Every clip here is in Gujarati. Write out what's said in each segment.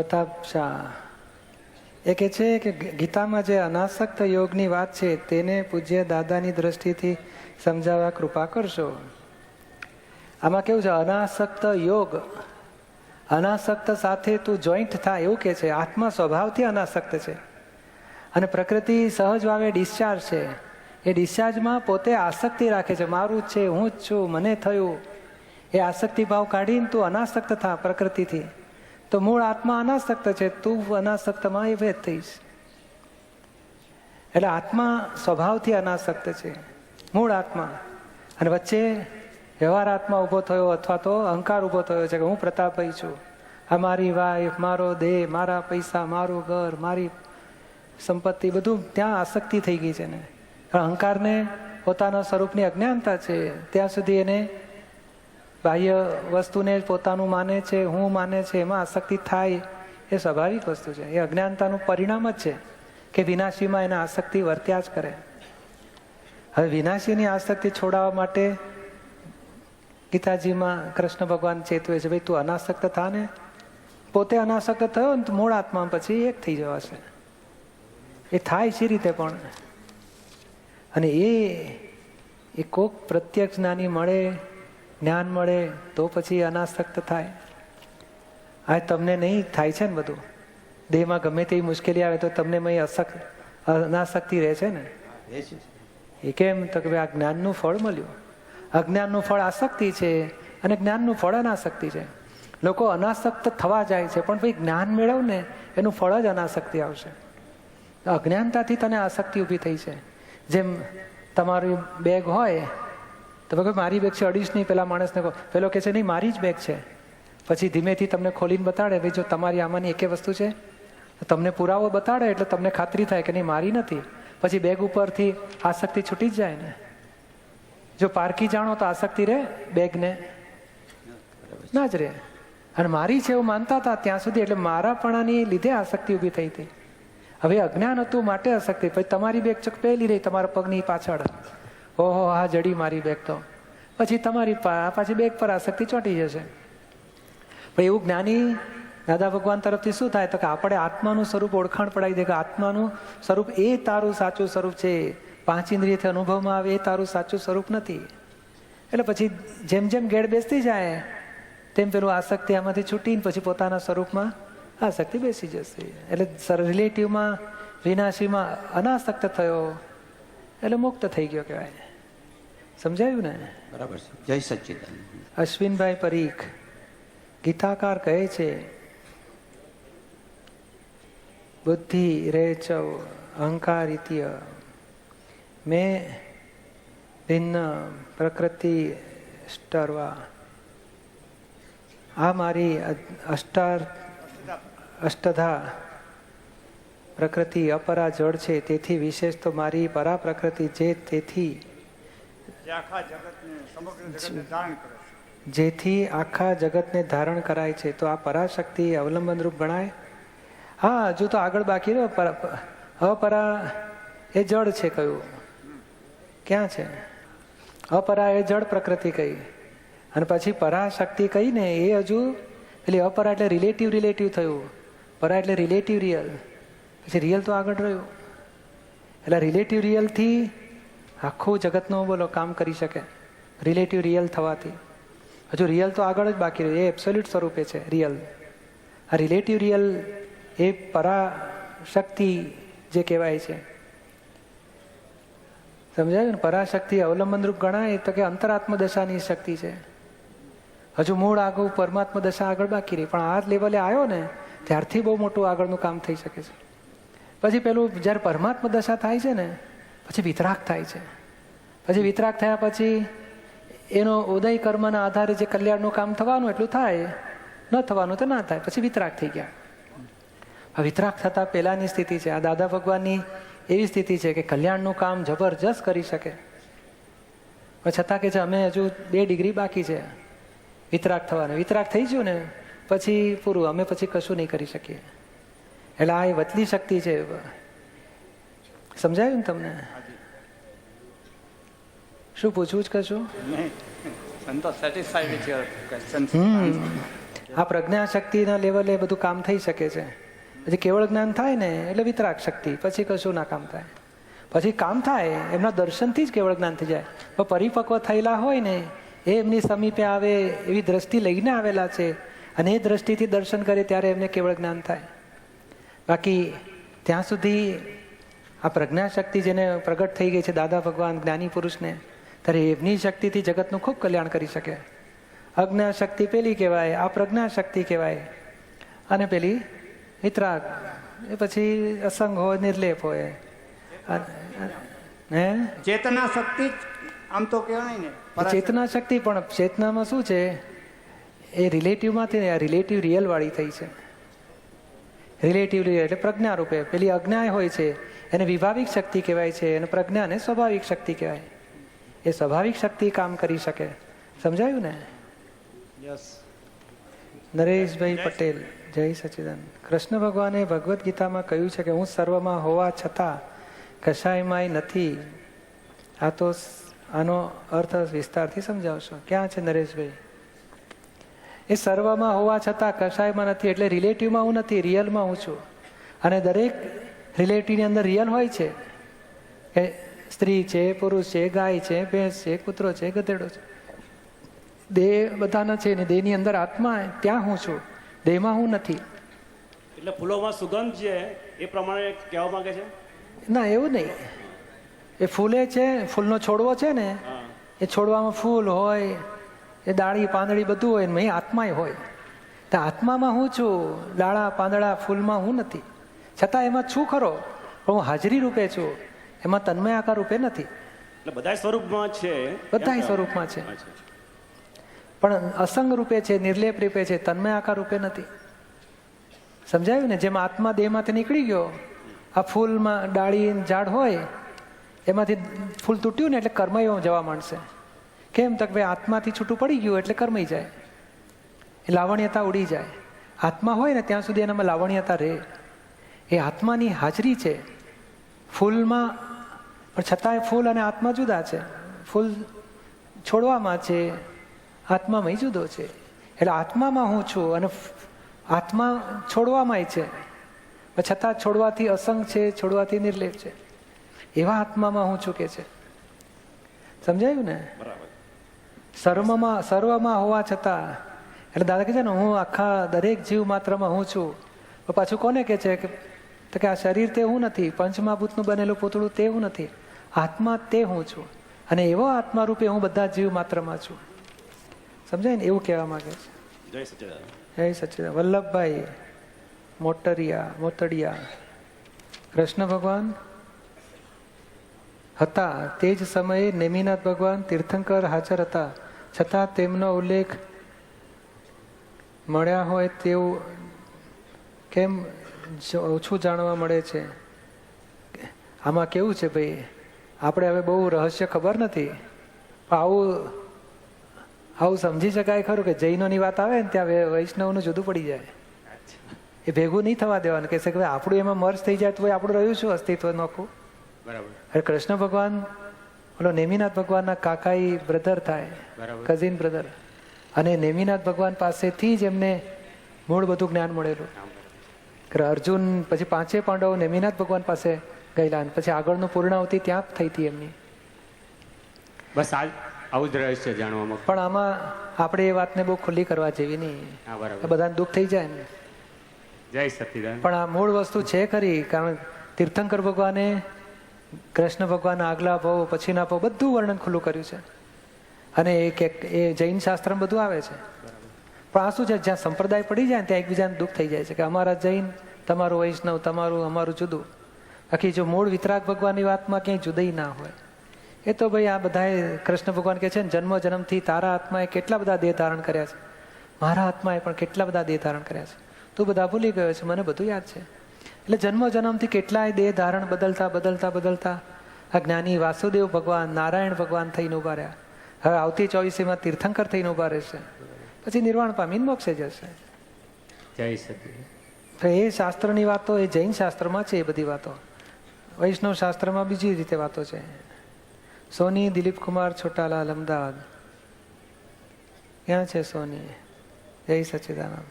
પ્રતાપ શાહ એ કહે છે કે ગીતામાં જે અનાસક્ત યોગની વાત છે તેને પૂજ્ય દાદાની દ્રષ્ટિથી સમજાવવા કૃપા કરશો. આમાં કેવું છે, અનાસક્ત યોગ, અનાસક્ત સાથે તું જોઈન્ટ થાય એવું કે છે. આત્મા સ્વભાવથી અનાસક્ત છે અને પ્રકૃતિ સહજ ભાવે ડિસ્ચાર્જ છે. એ ડિસ્ચાર્જમાં પોતે આસક્તિ રાખે છે, મારું જ છે, હું જ છું, મને થયું. એ આસક્તિ ભાવ કાઢીને તું અનાસક્ત થા પ્રકૃતિથી, તો મૂળ આત્મા અનાસક્ત છે, તું અનાસક્તમાં એ ભેદ થઈશ. એટલે આત્મા સ્વભાવથી અનાસક્ત છે, મૂળ આત્મા. અને વચ્ચે વ્યવહાર આત્મા ઊભો થયો અથવા તો અહંકાર ઊભો થયો છે કે હું પ્રતાપભાઈ છું, આ મારી વાઈફ, મારો દેહ, મારા પૈસા, મારું ઘર, મારી સંપત્તિ, બધું ત્યાં આસક્તિ થઈ ગઈ છે ને. અહંકારને પોતાના સ્વરૂપની અજ્ઞાનતા છે, ત્યાં સુધી એને બાહ્ય વસ્તુને પોતાનું માને છે, હું માને છે, એમાં આસક્તિ થાય એ સ્વાભાવિક વસ્તુ છે. એ અજ્ઞાનતાનું પરિણામ જ છે કે વિનાશીમાં એને આસક્તિ વર્ત્યા જ કરે. હવે વિનાશીની આસક્તિ છોડાવવા માટે ગીતાજીમાં કૃષ્ણ ભગવાન ચેતવે છે, ભાઈ તું અનાસક્ત થા ને. પોતે અનાસક્ત થયો ને તો મૂળ આત્મા પછી એક થઈ જવાશે. એ થાય છે રીતે પણ. અને એ કોક પ્રત્યક્ષ જ્ઞાની મળે, જ્ઞાન મળે તો પછી અનાસક્ત થાય. આ તમને નહીં થાય છે ને બધું. દેહમાં ગમે તેવી મુશ્કેલી આવે તો તમને અનાસક્તિ રહે છે ને. એ કેમ તો કે આ જ્ઞાનનું ફળ મળ્યું. અજ્ઞાનનું ફળ આસક્તિ છે અને જ્ઞાનનું ફળ અનાસક્તિ છે. લોકો અનાસક્ત થવા જાય છે પણ ભાઈ જ્ઞાન મેળવ ને એનું ફળ જ અનાસક્તિ આવશે. અજ્ઞાનતાથી તને આસક્તિ ઊભી થઈ છે. જેમ તમારી બેગ હોય તો મારી બેગ છે 2.5ની, પેલા માણસને કહો, પેલો કહે છે નહીં મારી જ બેગ છે. પછી ધીમેથી તમને ખોલીને બતાડે, ભાઈ જો તમારી આમાંની એકે વસ્તુ છે, તમને પુરાવો બતાડે એટલે તમને ખાતરી થાય કે નહીં મારી નથી. પછી બેગ ઉપરથી આસક્તિ છૂટી જ જાય ને. જો પારખી જાણો તો આસક્તિ રહે બેગને? ના જ રહે. અને મારી છે એવું માનતા હતા ત્યાં સુધી, એટલે મારાપણાની લીધે આસક્તિ ઊભી થઈ હતી. હવે અજ્ઞાન હતું માટે આસક્તિ. પછી તમારી બેગ ચક પહેલી રહી તમારા પગની પાછળ, ઓહો હા જડી મારી બેગ તો, પછી તમારી પાછી બેગ પર આસક્તિ ચોંટી જશે. પણ એવું જ્ઞાની દાદા ભગવાન તરફથી શું થાય તો કે આપણે આત્માનું સ્વરૂપ ઓળખાણ પડાવી દે કે આત્માનું સ્વરૂપ એ તારું સાચું સ્વરૂપ છે. 5 ઇન્દ્રિયથી અનુભવમાં આવે એ તારું સાચું સ્વરૂપ નથી. એટલે પછી જેમ જેમ ગેડ બેસતી જાય તેમ પેલું આસક્તિ આમાંથી છૂટીને પછી પોતાના સ્વરૂપમાં આસક્તિ બેસી જશે. એટલે રિલેટિવમાં વિનાશીમાં અનાસક્ત થયો એટલે મુક્ત થઈ ગયો કહેવાય. સમજાયું ને? બરાબર છે. જય સચ્ચિદાનંદ. અશ્વિનભાઈ પરીખ ગીતાકાર કહે છે, બુદ્ધિ રેચવ અહંકાર ઇત્ય મેં ભિન્ન પ્રકૃતિ સ્ટરવા. આ મારી અષ્ટધા પ્રકૃતિ અપરા જળ છે, તેથી વિશેષ તો મારી પરા પ્રકૃતિ જેથી આખા જગતને ધારણ કરાય છે. તો આ પરાશક્તિ અવલંબન રૂપ ગણાય? હા, હજુ તો આગળ બાકી રહ્યો. અપરા એ જળ છે કયું? ક્યાં છે? અપરા એ જળ પ્રકૃતિ કહી, અને પછી પરાશક્તિ કહી ને એ હજુ એટલે અપરા એટલે રિલેટિવ થયું, પરા એટલે રિલેટિવ રિયલ, પછી રિયલ તો આગળ રહ્યું. એટલે રિલેટિવ રિયલથી આખું જગતનું બોલો કામ કરી શકે, રિલેટિવ રિયલ થવાથી. હજુ રિયલ તો આગળ જ બાકી રહ્યું, એ એબ્સોલ્યુટ સ્વરૂપે છે રિયલ. આ રિલેટિવ રિયલ એ પરાશક્તિ જે કહેવાય છે. સમજાયું ને? પરાશક્તિ અવલંબન રૂપ ગણાય તો કે અંતરાત્મ દશાની શક્તિ છે. હજુ મૂળ આગળ પરમાત્મા દશા આગળ બાકી રહી, પણ આ લેવલે આવ્યો ને ત્યારથી બહુ મોટું આગળનું કામ થઈ શકે છે. પછી પેલું જ્યારે પરમાત્મા દશા થાય છે ને પછી વિતરાગ થાય છે. પછી વિતરાગ થયા પછી એનો ઉદય કર્મના આધારે જે કલ્યાણનું કામ થવાનું એટલું થાય, ન થવાનું તો ના થાય. પછી વિતરાગ થઈ ગયા. આ વિતરાગ થતા પહેલાની સ્થિતિ છે. આ દાદા ભગવાનની એવી સ્થિતિ છે કે કલ્યાણનું કામ જબરજસ્ત કરી શકે, પણ છતાં કે છે અમે હજુ 2 ડિગ્રી બાકી છે વિતરાગ થવાને. વિતરાગ થઈ ગયું ને પછી પૂરું, અમે પછી કશું નહીં કરી શકીએ. એટલે આ એ વતલી શક્તિ છે. સમજાયું ને તમને? શું પૂછવું જ કશું? આ પ્રજ્ઞા શક્તિના લેવલે બધું કામ થઈ શકે છે. પછી કેવળ જ્ઞાન થાય ને એટલે વિતરાગ શક્તિ, પછી કશું ના કામ થાય. પછી કામ થાય એમના દર્શનથી જ કેવળ જ્ઞાન થઈ જાય. પણ પરિપક્વ થયેલા હોય ને એ એમની સમીપે આવે એવી દ્રષ્ટિ લઈને આવેલા છે અને એ દ્રષ્ટિથી દર્શન કરે ત્યારે એમને કેવળ જ્ઞાન થાય. બાકી ત્યાં સુધી આ પ્રજ્ઞા શક્તિ જેને પ્રગટ થઈ ગઈ છે દાદા ભગવાન જ્ઞાની પુરુષને, ત્યારે એમની શક્તિથી જગતનું ખૂબ કલ્યાણ કરી શકે. અજ્ઞા શક્તિ પેલી કહેવાય, આ પ્રજ્ઞા શક્તિ કહેવાય, અને પેલી વિતરાગ, એ પછી અસંગ હોય, નિર્લેપ હોય. હે ચેતના શક્તિ આમ તો કહેવાય ને ચેતના શક્તિ, પણ ચેતનામાં શું છે એ રિલેટિવમાંથી આ રિલેટિવ રિયલ વાળી થઈ છે. રિલેટિવ રિયલ એટલે પ્રજ્ઞા રૂપે. પેલી અજ્ઞા હોય છે એને વિભાવિક શક્તિ કહેવાય છે અને પ્રજ્ઞાને સ્વાભાવિક શક્તિ કહેવાય. એ સ્વાભાવિક શક્તિ કામ કરી શકે. સમજાયું ને? નરેશભાઈ પટેલ, જય સચિદાનંદ. કૃષ્ણ ભગવાને ભગવદ્ ગીતામાં કહ્યું છે કે હું સર્વમાં હોવા છતાં કશાયમાંય નથી. આ તો આનો અર્થ વિસ્તારથી સમજાવશો. ક્યાં છે નરેશભાઈ? એ સર્વમાં હોવા છતાં કશાયમાં નથી એટલે રિલેટિવમાં હું નથી, રિયલમાં હું છું. અને દરેક રિલેટિવની અંદર રિયલ હોય છે. એ સ્ત્રી છે, પુરુષ છે, ગાય છે, ભેંસ છે, કૂતરો છે, ગધેડો છે, દેહ બધાના છે ને દેહની અંદર આત્મા, ત્યાં હું છું, દેહમાં હું નથી. એટલે ફૂલોમાં સુગંધ છે એ પ્રમાણે કહેવા માંગે છે? ના, એવું નહીં. એ ફૂલે છે, ફૂલનો છોડવો છે ને, એ છોડવામાં ફૂલ હોય, એ ડાળી પાંદડી બધું હોય ને આત્માય હોય. તો આત્મામાં હું છું, ડાળા પાંદડા ફૂલમાં હું નથી. છતાં એમાં છું ખરો, પણ હું હાજરી રૂપે છું, એમાં તન્મય આકાર રૂપે નથી. એટલે બધા સ્વરૂપમાં છે, બધા સ્વરૂપમાં છે, પણ અસંગ રૂપે છે, નિર્લેપ રૂપે છે, તન્મય આકાર રૂપે નથી. સમજાયું ને? જેમ આત્મા દેહમાંથી નીકળી ગયો, આ ફૂલમાં ડાળી ઝાડ હોય એમાંથી ફૂલ તૂટ્યું ને એટલે કર્મયો જવા માંડશે. કેમ? તક ભાઈ આત્માથી છૂટું પડી ગયું એટલે કર્મઈ જાય, એ લાવણ્યતા ઉડી જાય. આત્મા હોય ને ત્યાં સુધી એનામાં લાવણ્યતા રહે. એ આત્માની હાજરી છે ફૂલમાં, પણ છતાંય ફૂલ અને આત્મા જુદા છે. ફૂલ છોડવામાં છે, આત્મામાં જુદો છે. એટલે આત્મામાં હું છું અને આત્મા છોડવામાંય છે, પણ છતાં છોડવાથી અસંગ છે, છોડવાથી નિર્લેપ છે. એવા આત્મામાં હું છું કે છે. સમજાયું ને? સર્વમાં હોવા છતાં, એટલે દાદા કહે છે ને હું આખા દરેક જીવ માત્રમાં હું છું. પાછું કોને કે છે કે આ શરીર તે હું નથી, પંચમહાભૂતનું બનેલું પૂતળું તે હું નથી, આત્મા તે હું છું. અને એવો આત્મા રૂપે હું બધા જીવ માત્રમાં છું. સમજાય ને? એવું કહેવા માંગે છે. જય સચ્ચિદાનંદ. જય સચ્ચિદાનંદ. વલ્લભભાઈ મોતડિયા, કૃષ્ણ ભગવાન હતા તે જ સમયે નેમિનાથ ભગવાન તીર્થંકર હાજર હતા, છતાં તેમનો ઉલ્લેખ મળ્યા હોય તેવું કેમ ઓછું જાણવા મળે છે? આમાં કેવું છે ભાઈ, આપણે હવે બહુ રહસ્ય ખબર નથી, પણ આવું સમજી શકાય ખરું કે જૈનોની વાત આવે ને ત્યાં વૈષ્ણવનું જુદું પડી જાય. એ ભેગું નહીં થવા દેવાનું. કે છે કે આપણું એમાં મર્જ થઈ જાય તો આપણું રહ્યું શું અસ્તિત્વ નોખું? બરાબર. કૃષ્ણ ભગવાન ઓલો નેમિનાથ ભગવાનના કાકાઈ બ્રધર થાય, કઝિન બ્રધર, અને નેમિનાથ ભગવાન પાસેથી જ એમને મૂળ બધું જ્ઞાન મળેલું. અર્જુન પછી 5 પાંડવો નેમિનાથ ભગવાન પાસે ગયેલા, અને પછી આગળનું પૂર્ણાવતી ત્યાં થઈ હતી એમની. બસ આવું જ રહસ્ય જાણવામાં. પણ આમાં આપણે એ વાતને બહુ ખુલ્લી કરવા જેવી નહીં, બધાને દુઃખ થઈ જાય ને. જય સચ્ચિદાનંદ. પણ આ મૂળ વસ્તુ છે ખરી, કારણ તીર્થંકર ભગવાને કૃષ્ણ ભગવાનના આગલા ભાવ પછીના ભાવ બધું વર્ણન ખુલ્લું કર્યું છે. અને એ જૈન શાસ્ત્રમાં બધું આવે છે. પણ આ શું છે, જ્યાં સંપ્રદાય પડી જાય ત્યાં એકબીજાને દુઃખ થઈ જાય છે કે અમારા જૈન, તમારું વૈષ્ણવ, તમારું અમારું જુદું. બાકી જો મૂળ વિતરાગ ભગવાનની વાતમાં ક્યાંય જુદાઈ ના હોય. એ તો ભાઈ આ બધાએ કૃષ્ણ ભગવાન કહે છે ને જન્મ જન્મથી તારા આત્માએ કેટલા બધા દેહ ધારણ કર્યા છે, મારા આત્માએ પણ કેટલા બધા દેહ ધારણ કર્યા છે. તું બધા ભૂલી ગયો છે, મને બધું યાદ છે. એટલે જન્મ જન્મથી કેટલાય દેહ ધારણ બદલતા આ જ્ઞાની વાસુદેવ ભગવાન, નારાયણ ભગવાન થઈને ઉભા રહ્યા. હવે આવતી 24મીમાં તીર્થંકર થઈને ઉભા રહેશે, પછી નિર્વાણ પામીને મોક્ષે જશે. જય સચ્ચિદાનંદ. તો એ શાસ્ત્રની વાતો એ જૈન શાસ્ત્રમાં છે, એ બધી વાતો. વૈષ્ણવ શાસ્ત્રમાં બીજી રીતે વાતો છે. સોની દિલીપ કુમાર છોટાલાલ, અમદાવાદ. ક્યાં છે સોની? જય સચ્ચિદાનંદ.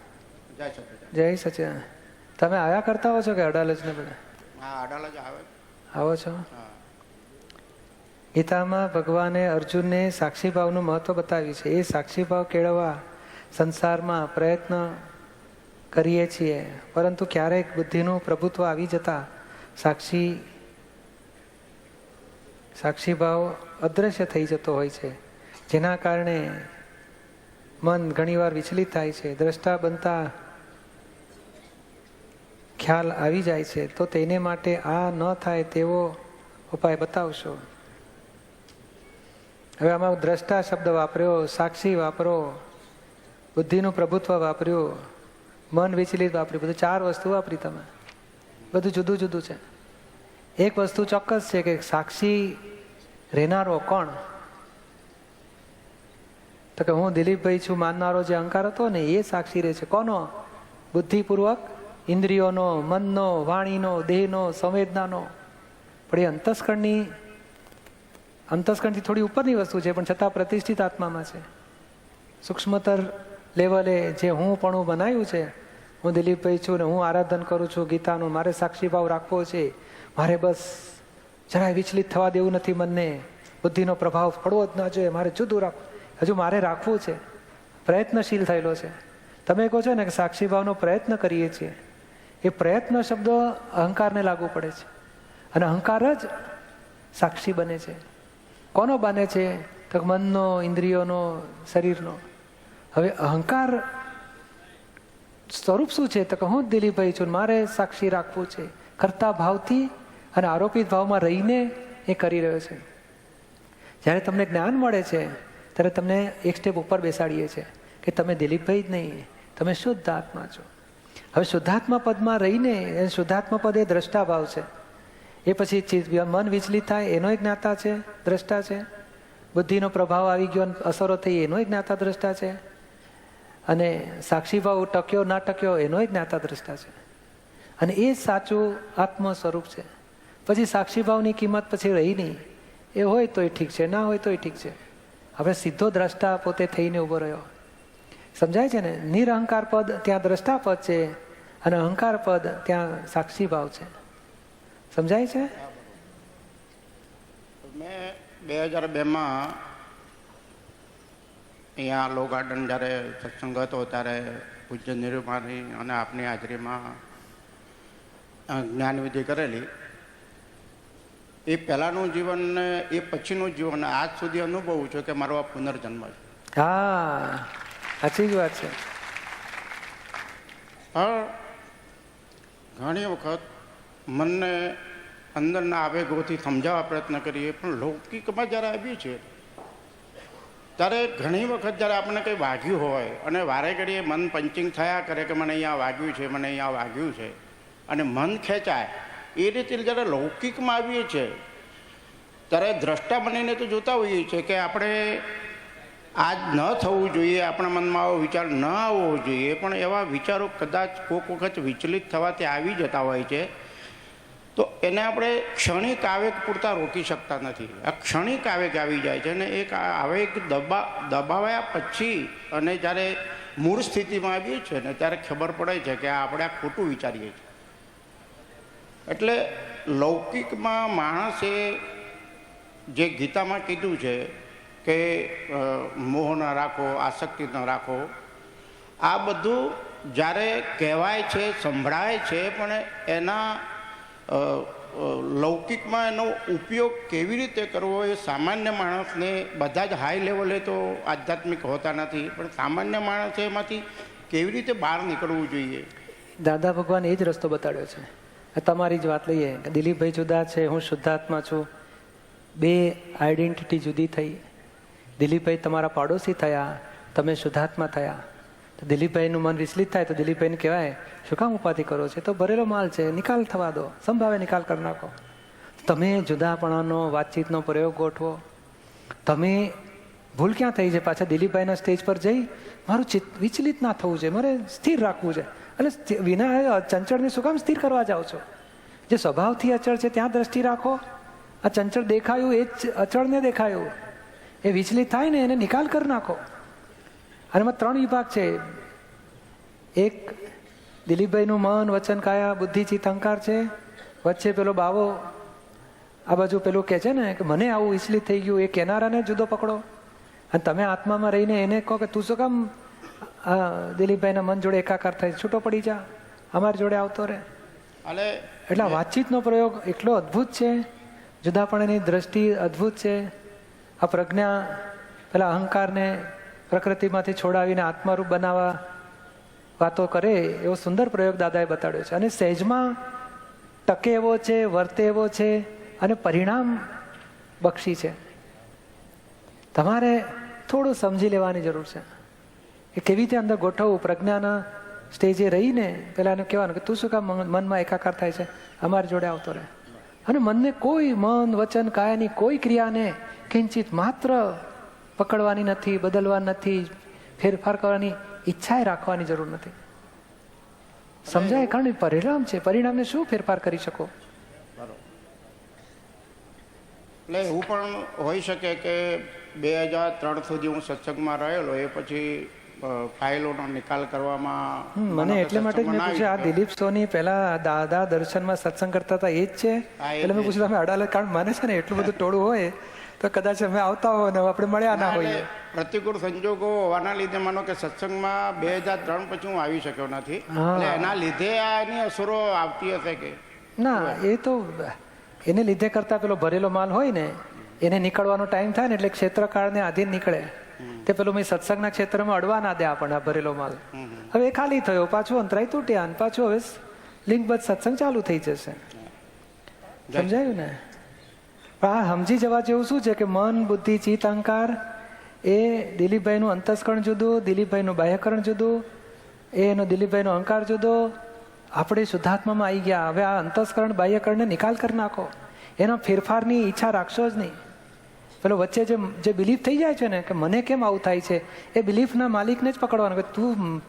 જય સચિદાનંદ. જય સચ્ચિદાનંદ. તમે આયા કરતા હો છો કે અડાલજ ને બધા હા, અડાલ જ આવે. આવો છો? હા. ગીતામાં ભગવાને અર્જુનને સાક્ષી ભાવનું મહત્વ બતાવ્યું છે. એ સાક્ષી ભાવ કેળવવા સંસારમાં પ્રયત્ન કરીએ છીએ, પરંતુ ક્યારેક બુદ્ધિનું પ્રભુત્વ આવી જતા સાક્ષી ભાવ અદ્રશ્ય થઈ જતો હોય છે, જેના કારણે મન ઘણીવાર વિચલિત થાય છે. દ્રષ્ટા બનતા ખ્યાલ આવી જાય છે. તો તેને માટે આ ન થાય તેવો ઉપાય બતાવશો. હવે આમાં દ્રષ્ટા શબ્દ વાપર્યો, સાક્ષી વાપરો, બુદ્ધિનું પ્રભુત્વ વાપર્યું, મન વિચલિત વાપર્યું, બધું 4 વસ્તુ વાપરી તમે. બધું જુદું જુદું છે. એક વસ્તુ ચોક્કસ છે કે સાક્ષી રહેનારો કોણ? તો કે હું દિલીપભાઈ છું માનનારો જે અહંકાર હતો ને એ સાક્ષી રહે છે. કોનો? બુદ્ધિપૂર્વક ઇન્દ્રિયોનો, મનનો, વાણીનો, દેહનો, સંવેદનાનો. પણ એ અંતસ્કરણથી થોડી ઉપરની વસ્તુ છે, પણ છતાં પ્રતિષ્ઠિત આત્મામાં છે. સૂક્ષ્મતર લેવલે જે હું પણ બનાવ્યું છે, હું દિલીપભાઈ છું ને હું આરાધન કરું છું ગીતાનું, મારે સાક્ષી ભાવ રાખવો છે, મારે બસ જરાય વિચલિત થવા દેવું નથી, મનને બુદ્ધિનો પ્રભાવ પડવો જ ના જોઈએ, મારે જુદું રાખવું, હજુ મારે રાખવું છે. પ્રયત્નશીલ થયેલો છે. તમે કહો છો ને કે સાક્ષી ભાવનો પ્રયત્ન કરીએ છીએ, એ પ્રયત્ન શબ્દ અહંકારને લાગુ પડે છે, અને અહંકાર જ સાક્ષી બને છે. કોનો બને છે? તો મનનો, ઇન્દ્રિયોનો, શરીરનો. હવે અહંકાર સ્વરૂપ શું છે? તો કે હું દિલીપભાઈ છું, મારે સાક્ષી રાખવું છે. કરતા ભાવથી અને આરોપિત ભાવમાં રહીને એ કરી રહ્યો છે. જ્યારે તમને જ્ઞાન મળે છે ત્યારે તમને એક સ્ટેપ ઉપર બેસાડીએ છીએ કે તમે દિલીપભાઈ જ નહીં, તમે શુદ્ધ આત્મા છો. હવે શુદ્ધાત્મા પદમાં રહીને, શુદ્ધાત્મા પદ એ દ્રષ્ટા ભાવ છે. એ પછી મન વિચલિત થાય એનો એક જ્ઞાતા છે, દ્રષ્ટા છે. બુદ્ધિનો પ્રભાવ આવી ગયો, અસરો થઈ એનો એક જ્ઞાતા દ્રષ્ટા છે. અને સાક્ષી ભાવ ટક્યો ના ટક્યો એનો એક જ્ઞાતા દ્રષ્ટા છે. અને એ સાચું આત્મ સ્વરૂપ છે. પછી સાક્ષી ભાવની કિંમત પછી રહી નહીં. એ હોય તોય ઠીક છે, ના હોય તોય ઠીક છે. હવે સીધો દ્રષ્ટા પોતે થઈને ઊભો રહ્યો. સમજાય છે ને? નિરહંકાર પદ ત્યાં દ્રષ્ટા પદ છે, અને અહંકાર પદ ત્યાં સાક્ષી ભાવ છે. સમજાય છે? મેં 2002માં અહીંયા લો ગાર્ડન જ્યારે સત્સંગ હતો ત્યારે પૂજ્ય નિરૂમાની અને આપની હાજરીમાં જ્ઞાનવિધિ કરેલી. એ પહેલાંનું જીવન ને એ પછીનું જીવન આજ સુધી અનુભવું છું કે મારો આ પુનર્જન્મ છે. હા, સાચી જ વાત છે. પણ ઘણી વખત મનને અંદરના આવેગોથી સમજાવવા પ્રયત્ન કરીએ, પણ લૌકિકમાં જ્યારે આવ્યું છે ત્યારે ઘણી વખત જ્યારે આપણને કંઈ વાગ્યું હોય અને વારે ઘડીએ મન પંચિંગ થયા કરે કે મને અહીંયા વાગ્યું છે, મને અહીંયા વાગ્યું છે, અને મન ખેંચાય, એ રીતે જ્યારે લૌકિકમાં આવીએ છીએ ત્યારે દ્રષ્ટા બનીને તો જોતા હોઈએ છીએ કે આપણે આજ ન થવું જોઈએ, આપણા મનમાં આવો વિચાર ન આવવો જોઈએ, પણ એવા વિચારો કદાચ કોઈક વખત વિચલિત થવાથી આવી જતા હોય છે. તો એને આપણે ક્ષણિક આવેગ પૂરતા રોકી શકતા નથી. આ ક્ષણિક આવેગ આવી જાય છે, અને એક આવેગ દબાવ્યા પછી અને જ્યારે મૂળ સ્થિતિમાં આવીએ છીએ ને ત્યારે ખબર પડે છે કે આપણે આ ખોટું વિચારીએ છીએ. એટલે લૌકિકમાં માણસે જે ગીતામાં કીધું છે કે મોહ ન રાખો, આસક્તિ ન રાખો, આ બધું જ્યારે કહેવાય છે, સંભળાય છે, પણ એના લૌકિકમાં એનો ઉપયોગ કેવી રીતે કરવો એ સામાન્ય માણસને, બધા જ હાઈ લેવલે તો આધ્યાત્મિક હોતા નથી, પણ સામાન્ય માણસે એમાંથી કેવી રીતે બહાર નીકળવું જોઈએ. દાદા ભગવાન એ જ રસ્તો બતાડ્યો છે. તમારી જ વાત લઈએ, દિલીપભાઈ જુદા છે, હું શુદ્ધાત્મા છું, બે આઈડેન્ટિટી જુદી થઈ. દિલીપભાઈ તમારા પાડોશી થયા, તમે શુદ્ધાત્મા થયા. તો દિલીપભાઈનું મન વિચલિત થાય તો દિલીપભાઈને કહેવાય શું કામ ઉપાધિ કરો છો, તો ભરેલો માલ છે, નિકાલ થવા દો, સંભાવે નિકાલ કરી નાખો. તમે જુદાપણાનો વાતચીતનો પ્રયોગ ગોઠવો. તમે ભૂલ ક્યાં થઈ છે? પાછા દિલીપભાઈના સ્ટેજ પર જઈ મારું વિચલિત ના થવું છે, મારે સ્થિર રાખવું છે. એટલે વિના ચંચળને શું કામ સ્થિર કરવા જાઓ છો? જે સ્વભાવથી અચળ છે ત્યાં દ્રષ્ટિ રાખો. આ ચંચળ દેખાયું એ જ અચળને દેખાયું, એ વિચલિત થાય ને એને નિકાલ કરી નાખો. અને એમાં 3 વિભાગ છે. એક દિલીપભાઈનું મન વચન કાયા બુદ્ધિ ચિત્ત અહંકાર છે, વચ્ચે પેલો બાવો આ બાજુ પેલું કહે છે ને કે મને આવું વિચલિત થઈ ગયું, એ કેનારાને જુદો પકડો અને તમે આત્મામાં રહીને એને કહો કે તું શું કામ દિલીપભાઈના મન જોડે એકાકાર થાય, છૂટો પડી જા, અમારી જોડે આવતો રહે. એટલે આ વાતચીતનો પ્રયોગ એટલો અદ્ભુત છે, જુદાપણાની દ્રષ્ટિ અદ્ભુત છે. આ પ્રજ્ઞા પેલા અહંકારને પ્રકૃતિમાંથી છોડાવીને આત્મારૂપ બનાવવા વાતો કરે એવો સુંદર પ્રયોગ દાદાએ બતાડ્યો છે. અને સહેજમાં ટકે એવો છે, વર્તે એવો છે અને પરિણામ બક્ષી છે. તમારે થોડું સમજી લેવાની જરૂર છે કે કેવી રીતે અંદર ગોઠવવું. પ્રજ્ઞાના સ્ટેજે રહીને પેલા એને કહેવાનું કે તું શું કામ મનમાં એકાકાર થાય છે, અમારી જોડે આવતો રહે. અને મનને કોઈ મન વચન કાયાની કોઈ ક્રિયાને કિંચિત માત્ર પકડવાની નથી, બદલવાની નથી, ફેરફાર કરવાની ઈચ્છાએ રાખવાની જરૂર નથી. સમજાય? કારણ પરિણામ છે, પરિણામને શું ફેરફાર કરી શકો? એટલે એવું પણ હોઈ શકે કે 2003 સુધી હું સત્સંગમાં રહેલો, એ પછી ફાઇલોનો નિકાલ કરવામાં મને એટલે માટે જ મેં પૂછ્યું, આ દિલીપ સોની પહેલા દાદા દર્શનમાં સત્સંગ કરતા હતા એ જ છે? એટલે મેં પૂછ્યું તમે અડાલત, કારણ મને છે ને એટલું બધું ટોળું હોય તો કદાચ અમે આવતા હોય ને આપણે મળ્યા ના હોઈએ. પ્રતિકૂળ સંજોગો હોવાના લીધે માનો કે સત્સંગમાં 2003 પછી હું આવી શક્યો નથી, એટલે એના લીધે આની અસરો આવતી હશે કે ના? એ તો એને લીધે કરતા પેલો ભરેલો માલ હોય ને એને નીકળવાનો ટાઈમ થાય ને એટલે ક્ષેત્રકાળને આધીન નીકળે. તે પેલું મેં સત્સંગના ક્ષેત્રમાં અડવા ના દે આપણને આ ભરેલો માલ. હવે એ ખાલી થયો, પાછું અંતરાય તૂટ્યા અને પાછું હવે લિંગબદ્ધ સત્સંગ ચાલુ થઈ જશે. સમજાયું ને? પણ આ સમજી જવા જેવું શું છે કે મન બુદ્ધિ ચિત્ત અહંકાર એ દિલીપભાઈનું અંતસ્કરણ જુદું, દિલીપભાઈનું બાહ્યકરણ જુદું, એનો દિલીપભાઈનો અહંકાર જુદો. આપણે શુદ્ધાત્મામાં આવી ગયા. હવે આ અંતસ્કરણ બાહ્યકરણને નિકાલ કરી નાખો, એના ફેરફારની ઈચ્છા રાખશો જ નહીં. પેલો વચ્ચે જે બિલીફ થઈ જાય છે ને કે મને કેમ આવું થાય છે, એ બિલીફના માલિકને જ પકડવાનો કે તું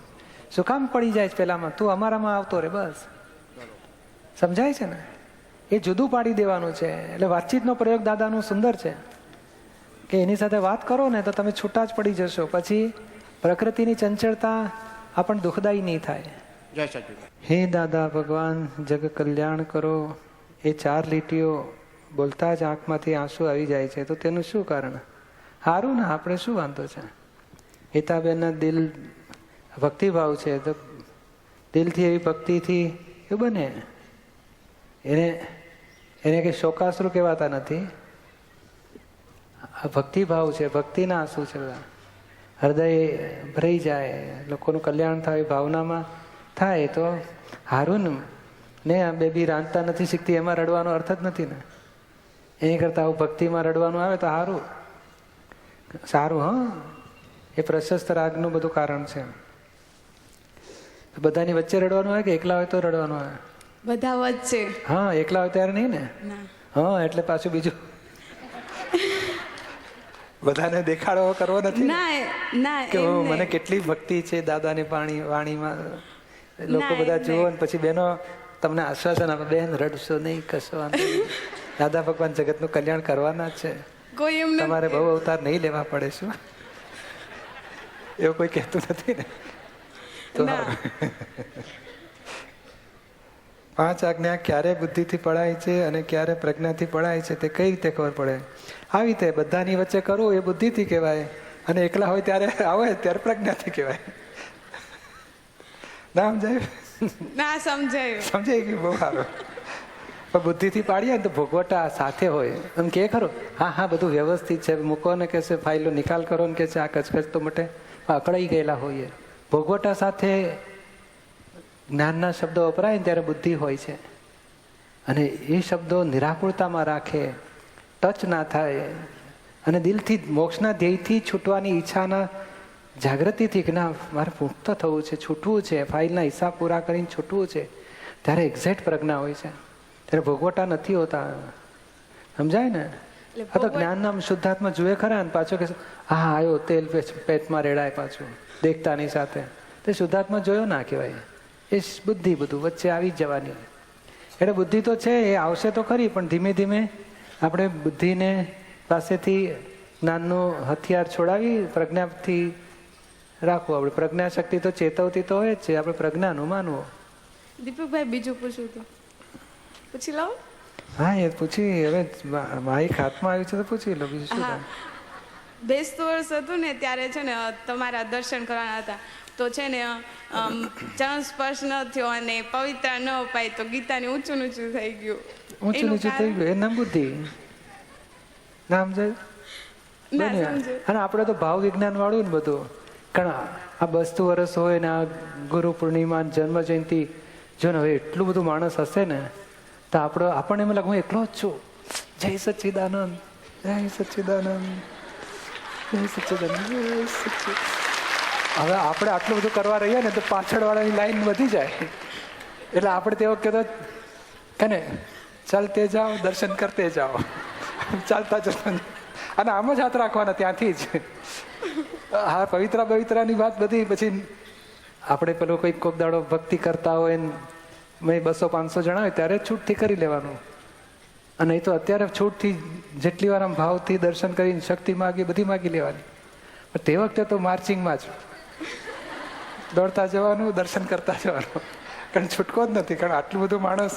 શું કામ પડી જાય છે પેલામાં, તું અમારામાં આવતો રે. બસ સમજાય છે ને? એ જુદું પાડી દેવાનું છે. એટલે વાતચીતનો પ્રયોગ દાદાનું સુંદર છે કે એની સાથે વાત કરો ને તો તમે છૂટા જ પડી જશો. પછી પ્રકૃતિની ચંચળતા આપણને દુઃખદાયી નહીં થાય. જય સચિદાનંદ. હે દાદા ભગવાન જગ કલ્યાણ કરો. એ 4 લીટીઓ બોલતા જ આંખમાંથી આંસુ આવી જાય છે, તો તેનું શું કારણ? સારું ને, આપણે શું વાંધો છે? હિતાબેનના દિલ ભક્તિભાવ છે તો દિલથી એવી ભક્તિથી એ બને. એને કંઈ શોકાશ્રુ કહેવાતા નથી. આ ભક્તિભાવ છે, ભક્તિના આંસુ છે. બધા હૃદય ભરાઈ જાય, લોકોનું કલ્યાણ થાય ભાવનામાં થાય તો સારું ને. આ બેબી રાંધતા નથી શીખતી એમાં રડવાનો અર્થ જ નથી ને. એની કરતાં આવું ભક્તિમાં રડવાનું આવે તો સારું સારું. હા, એ પ્રશસ્ત રાગનું બધું કારણ છે. બધાની વચ્ચે રડવાનું આવે કે એકલા હોય તો રડવાનું આવે? બધા વચ્ચે. હા, એકલા હોય ત્યારે નહીં ને. હા, એટલે પાછું બીજું બધાને દેખાડો કરવો નથી કે મને કેટલી ભક્તિ છે દાદાની વાણીમાં. લોકો બધા જુઓ ને પછી બહેનો તમને આશ્વાસન આપે, બેન રડશો નહીં, કશો વાંધો નહીં, દાદા ભગવાન જગતનું કલ્યાણ કરવાના જ છે, તમારે બહુ અવતાર નહીં લેવા પડે. શું એવું કોઈ કહેતું નથી ને? તો 5 આજ્ઞા ક્યારે બુદ્ધિથી પડાય છે અને ક્યારે પ્રજ્ઞાથી પડાય છે તે કઈ રીતે ખબર પડે? આવી રીતે બધાની વચ્ચે કરવું એ બુદ્ધિથી કહેવાય, અને એકલા હોય ત્યારે આવે ત્યારે પ્રજ્ઞાથી કહેવાય. ના સમજાયું? ના સમજાયું. સમજાય ગયું? બહુ સારું. પણ બુદ્ધિથી પાડીએ ને તો ભોગવટા સાથે હોય એમ કે ખરો, હા હા બધું વ્યવસ્થિત છે, મૂકો ને કે છે ફાઇલો નિકાલ કરો ને કે છે આ કચકચ તો મટે. અકળાઈ ગયેલા હોઈએ. ભોગવટા સાથે જ્ઞાનના શબ્દો વપરાય ને ત્યારે બુદ્ધિ હોય છે, અને એ શબ્દો નિરાકુળતામાં રાખે, ટચ ના થાય, અને દિલથી મોક્ષના ધ્યેયથી છૂટવાની ઈચ્છાના જાગૃતિથી કે ના મારે મુક્ત થવું છે, છૂટવું છે, ફાઇલના હિસાબ પૂરા કરીને છૂટવું છે, ત્યારે એક્ઝેક્ટ પ્રજ્ઞા હોય છે. ત્યારે ભોગવટા નથી હોતા. સમજાય ને? આ તો જ્ઞાનના શુદ્ધાત્મા જુએ ખરા ને પાછો કે હા આવ્યો તેલ પેટમાં રેડાય પાછું દેખતાની સાથે, તે શુદ્ધાત્મા જોયો ના કહેવાય. એ બુદ્ધિ બધું વચ્ચે આવી જ જવાની. એટલે બુદ્ધિ તો છે, એ આવશે તો ખરી, પણ ધીમે ધીમે આપણે બુદ્ધિને પાસેથી જ્ઞાનનું હથિયાર છોડાવી પ્રજ્ઞાથી રાખવું. આપણે પ્રજ્ઞાશક્તિ તો ચેતવતી તો હોય જ છે, આપણે પ્રજ્ઞાનું માનવું. દીપકભાઈ બીજું પૂછવું હતું, પૂછી લઉં? હા, એ પૂછી, હવે માઇક હાથમાં આવ્યું છે તો પૂછી લો, બીજું શું હા, થાય? બેસતું વર્ષ હતું ને ત્યારે છે ને તમારા દર્શન કરવાના હતા, તો છે ને ચરણ સ્પર્શ ન થયો અને પવિત્ર ન અપાય તો ગીતાને ઊંચું ઊંચું થઈ ગયું. ઊંચું નીચું થઈ ગયું, એ નામ બુદ્ધિ, નામ જાય. ના બને. સમજે. અને આપણે તો ભાવ વિજ્ઞાન વાળું ને બધું, કારણ આ 200 વર્ષ હોય ને આ ગુરુ પૂર્ણિમા, જન્મ જયંતિ, જો ને હવે એટલું બધું માણસ હશે ને તો આપણને એમ લાગે હું એકલો જ છું. જય સચ્ચિદાનંદ, જય સચ્ચિદાનંદ, જય સચ્ચિદાનંદ, જય સચ્ચિદાનંદ. હવે આપણે આટલું બધું કરવા રહીએ ને તો પાછળ વાળાની લાઈન વધી જાય. એટલે આપણે તે વખતે તો કે ને ચાલતે જાઓ, દર્શન કરતે જાઓ, ચાલતા જતા. અને આમ જ હાથ રાખવાના ત્યાંથી જ. હા, પવિત્રાની વાત બધી. પછી આપણે પેલો કોઈક દાડો ભક્તિ કરતા હોય ને મેં 200-500 જણા હોય ત્યારે છૂટથી કરી લેવાનું. અને એ તો અત્યારે છૂટથી જેટલી વાર આમ ભાવથી દર્શન કરીને શક્તિ માગી, બધી માગી લેવાની. પણ તે વખતે તો માર્ચિંગમાં જ દોડતા જવાનું, દર્શન કરતા જવાનું, કારણ છૂટકો જ નથી. કારણ આટલું બધું માણસ.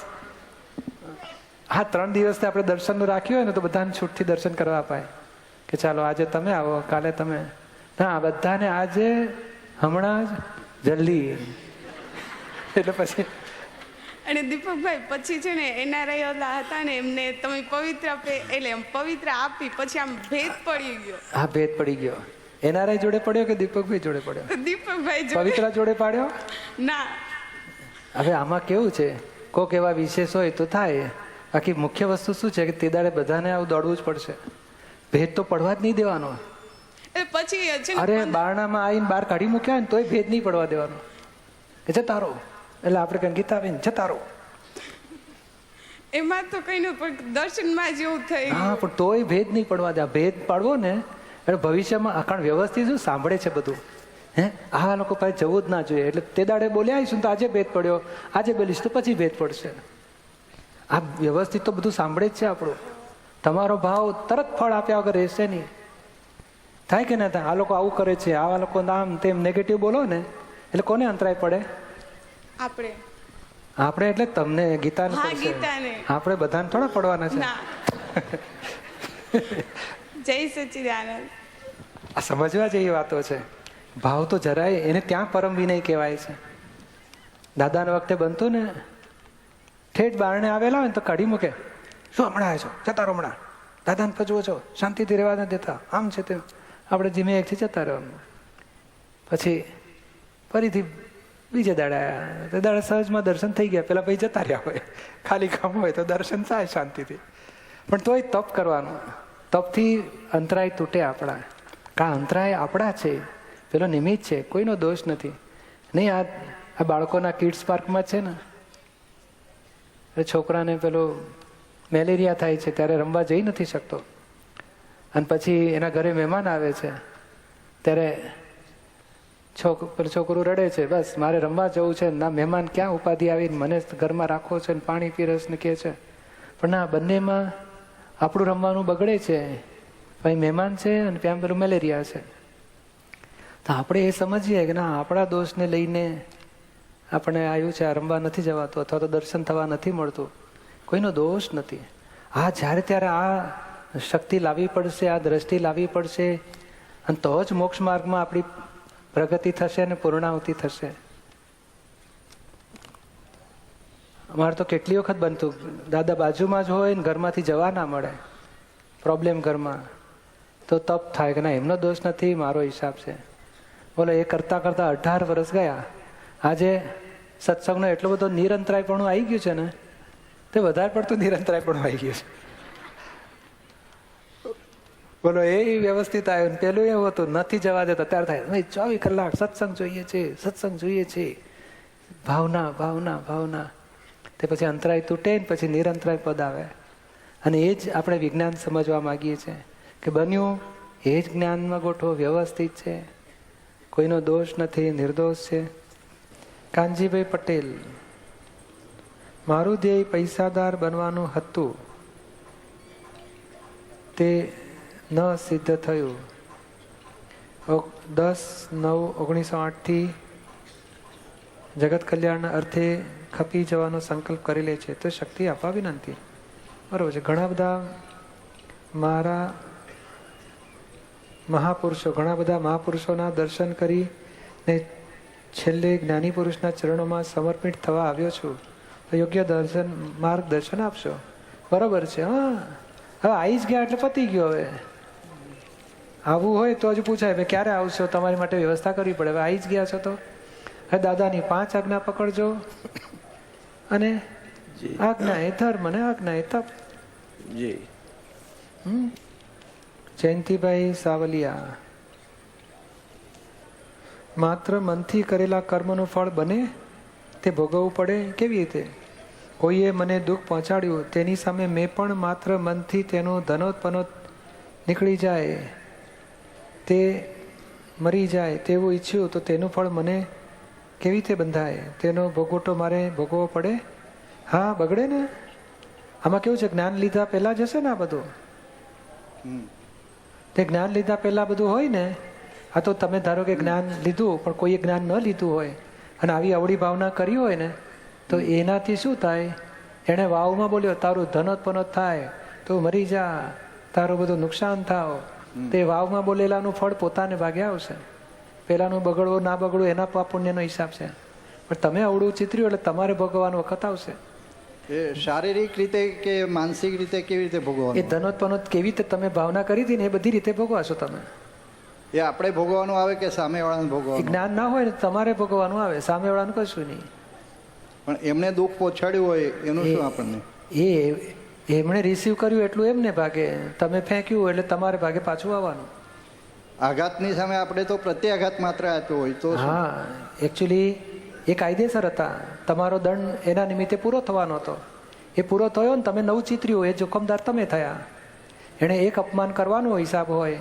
હા, 3 દિવસથી આપણે દર્શનનું રાખ્યું હોય ને તો બધાને છૂટથી દર્શન કરવા અપાય કે ચાલો આજે તમે આવો, કાલે તમે. ના, બધાને આજે, હમણાં જ, જલ્દી. એટલે પછી અને દીપકભાઈ પછી છે ને એનઆરઆઈ ઓલા હતા ને એમને તમે પવિત્ર એટલે એમ પવિત્ર આપી પછી આમ ભેદ પડી ગયો. હા, ભેદ પડી ગયો. એનઆરઆઈ જોડે પડ્યો કે દીપકભાઈ જોડે પડ્યો? દીપકભાઈ પવિત્ર જોડે પાડ્યો. ના, હવે આમાં કેવું છે, કોક એવા વિશેષ હોય તો થાય, બાકી મુખ્ય વસ્તુ શું છે કે તે દાડે બધાને આવું દોડવું જ પડશે. ભેદ તો પડવા જ નહીં દેવાનો. પછી છે ને અરે બારણામાં આવીને બહાર કાઢી મૂક્યા ને તોય ભેદ નહીં પડવા દેવાનો કે જતા રહો. એટલે આપણે કઈ ગીતાબેન જતા રહો. એમાં તો કઈ નું પણ દર્શનમાં જેવું થઈ ગયું. હા, પણ તોય ભેદ નહીં પડવા દે. ભેદ પાડવો ને એટલે ભવિષ્યમાં કારણ વ્યવસ્થિત શું સાંભળે છે બધું. હે, આ લોકો પાસે જવું જ ના જોઈએ. એટલે તે દાડે બોલ્યા આવીશું તો આજે ભેદ પડ્યો, આજે બોલીશ તો પછી ભેદ પડશે. આ વ્યવસ્થિત તો બધું સાંભળે જ છે આપણું. તમારો ભાવ તરત ફળ આપ્યા વગર રહેશે નહીં. થાય કે ના થાય? આ લોકો આવું કરે છે, આવા લોકો આમ તેમ નેગેટિવ બોલો ને એટલે કોને અંતરાય પડે? આપણે એટલે તમને ગીતાને હા, પડશે. ગીતાને. આપણે બધાને થોડા પડવાના છે. ના. જય સચ્ચિદાનંદ. આ સમજવા જેવી વાતો છે. ભાવ તો જરાય એને ત્યાં પરમ વિનય કહેવાય છે. દાદાના વખતે બનતું ને ઠેઠ બારણે આવેલા હોય ને તો કાઢી મૂકે. શું હમણાં આવ્યો છો? જતા રહો હમણાં. દાદાને પજવો છો, શાંતિથી રહેવા નથી દેતા, આમ છે તેમ. આપણે ધીમે એકથી જતા રહેવાનું. પછી ફરીથી બીજે દાડા આવ્યા તો દાડા સહજમાં દર્શન થઈ ગયા. પેલા ભાઈ જતા રહ્યા હોય, ખાલી કામ હોય તો દર્શન થાય શાંતિથી. પણ તોય તપ કરવાનું. તપથી અંતરાય તૂટે આપણા. કા અંતરાય આપણા છે, પેલો નિમિત્ત છે, કોઈનો દોષ નથી. નહીં આ બાળકોના કિડ્સ પાર્કમાં છે ને, છોકરાને પેલો મેલેરિયા થાય છે ત્યારે રમવા જઈ નથી શકતો. અને પછી એના ઘરે મહેમાન આવે છે ત્યારે છોકરું રડે છે, બસ મારે રમવા જવું છે. ના, મહેમાન ક્યાં ઉપાધિ આવીને મને ઘરમાં રાખો છે ને પાણી પીરસ ને કહે છે. પણ ના, બંનેમાં આપણું રમવાનું બગડે છે. ભાઈ મહેમાન છે અને ત્યાં પેલું મેલેરિયા છે. તો આપણે એ સમજીએ કે ના, આપણા દોષને લઈને આપણે આવ્યું છે, આ રમવા નથી જવાતું અથવા તો દર્શન થવા નથી મળતું. કોઈનો દોષ નથી. હા, જ્યારે ત્યારે આ શક્તિ લાવવી પડશે, આ દ્રષ્ટિ લાવવી પડશે, અને તો જ મોક્ષ માર્ગમાં આપણી પ્રગતિ થશે અને પૂર્ણાહુતિ થશે. અમારે તો કેટલી વખત બનતું, દાદા બાજુમાં જ હોય ને ઘરમાંથી જવા ના મળે, પ્રોબ્લેમ ઘરમાં, તો તપ થાય કે ના, એમનો દોષ નથી, મારો હિસાબ છે. બોલો, એ કરતા કરતા 18 વર્ષ ગયા. આજે સત્સંગનો એટલો બધો નિરંતરાયપણું આવી ગયું છે ને, તે વધારે પડતું નિરંતરાયપણું આવી ગયું છે. બોલો, એ વ્યવસ્થિત આવ્યું. પેલું એવું હતું, નથી જવા દેતા. ત્યારે થાય 24 કલાક સત્સંગ જોઈએ છે, સત્સંગ જોઈએ છે, ભાવના ભાવના ભાવના. તે પછી અંતરાય તૂટે ને પછી નિરંતરાય પદ આવે. અને એ જ આપણે વિજ્ઞાન સમજવા માંગીએ છીએ કે બન્યું એ જ જ્ઞાનમાં ગોઠવો, વ્યવસ્થિત છે, કોઈનો દોષ નથી, નિર્દોષ છે. કાનજીભાઈ પટેલ, મારું ધ્યેય પૈસાદાર બનવાનું હતું, તે ન સિદ્ધ થયું. 10/9/1908 જગત કલ્યાણના અર્થે ખપી જવાનો સંકલ્પ કરી લે છે તો શક્તિ આપવા વિનંતી. બરોબર છે. ઘણા બધા મારા ઘણા બધા મહાપુરુષોના દર્શન કરીને છેલ્લે જ્ઞાની પુરુષના ચરણોમાં સમર્પિત થવા આવ્યો છું. તો યોગ્ય માર્ગદર્શન આપશો. બરોબર છે. હા, હવે આવી જ ગયા એટલે પતી ગયો. હવે આવવું હોય તો હજુ પૂછાય ભાઈ ક્યારે આવશો, તમારી માટે વ્યવસ્થા કરવી પડે. હવે આવી જ ગયા છો તો હવે દાદાની 5 આજ્ઞા પકડજો અને આજ્ઞા એ ધર્મ અને આજ્ઞા એ તપ. જયંતિભાઈ સાવલિયા, માત્ર મનથી કરેલા કર્મનું ફળ બને તે ભોગવવું પડે કેવી રીતે? કોઈએ મને દુઃખ પહોંચાડ્યું તેની સામે મેં પણ માત્ર મનથી તેનો ધનોત્પનોત નીકળી જાય, તે મરી જાય તેવું ઈચ્છ્યું તો તેનું ફળ મને કેવી રીતે બંધાય? તેનો ભોગવટો મારે ભોગવવો પડે? હા, બગડે ને. આમાં કેવું છે, જ્ઞાન લીધા પહેલા જ હશે ને આ બધું. તે જ્ઞાન લીધા પહેલા બધું હોય ને. આ તો તમે ધારો કે જ્ઞાન લીધું પણ કોઈએ જ્ઞાન ન લીધું હોય અને આવી અવળી ભાવના કરી હોય ને તો એનાથી શું થાય? એણે વાવમાં બોલ્યો તારું ધનોત્પનોત થાય, તું મરી જા, તારું બધું નુકસાન થાવ, તે વાવમાં બોલેલાનું ફળ પોતાને ભાગે આવશે. પેલાનું બગડવું ના બગડવું એના પાપ પુણ્યનો હિસાબ છે. પણ તમે અવળું ચિતર્યું એટલે તમારે ભોગવવાનો વખત આવશે. એ શારીરિક રીતે કે માનસિક રીતે કેવી રીતે ભોગવવાનું? એ ધનોત્પનોત કેવી રીતે તમે ભાવના કરી હતી ને એ બધી રીતે ભોગવાશો તમે. એ આપણે ભોગવવાનું આવે કે સામેવાળાને ભોગવવાનું? જ્ઞાન ના હોય ને તમારે ભોગવવાનું આવે, સામેવાળાનું કશું નહીં. પણ એમને દુઃખ પહોંચાડ્યું હોય એનું શું આપણને? એમણે રિસીવ કર્યું એટલું એમને ભાગે, તમે ફેંક્યું એટલે તમારે ભાગે પાછું આવવાનું. આઘાતની સામે આપણે તો પ્રત્યાઘાત માત્ર આપ્યો હોય તો? હા, એકચ્યુઅલી એ કાયદેસર હતા. તમારો દંડ એના નિમિત્તે પૂરો થવાનો હતો. એ પૂરો થયો ને તમે નવું ચિતર્યું, એ જોખમદાર તમે થયા. એણે એક અપમાન કરવાનો હિસાબ હોય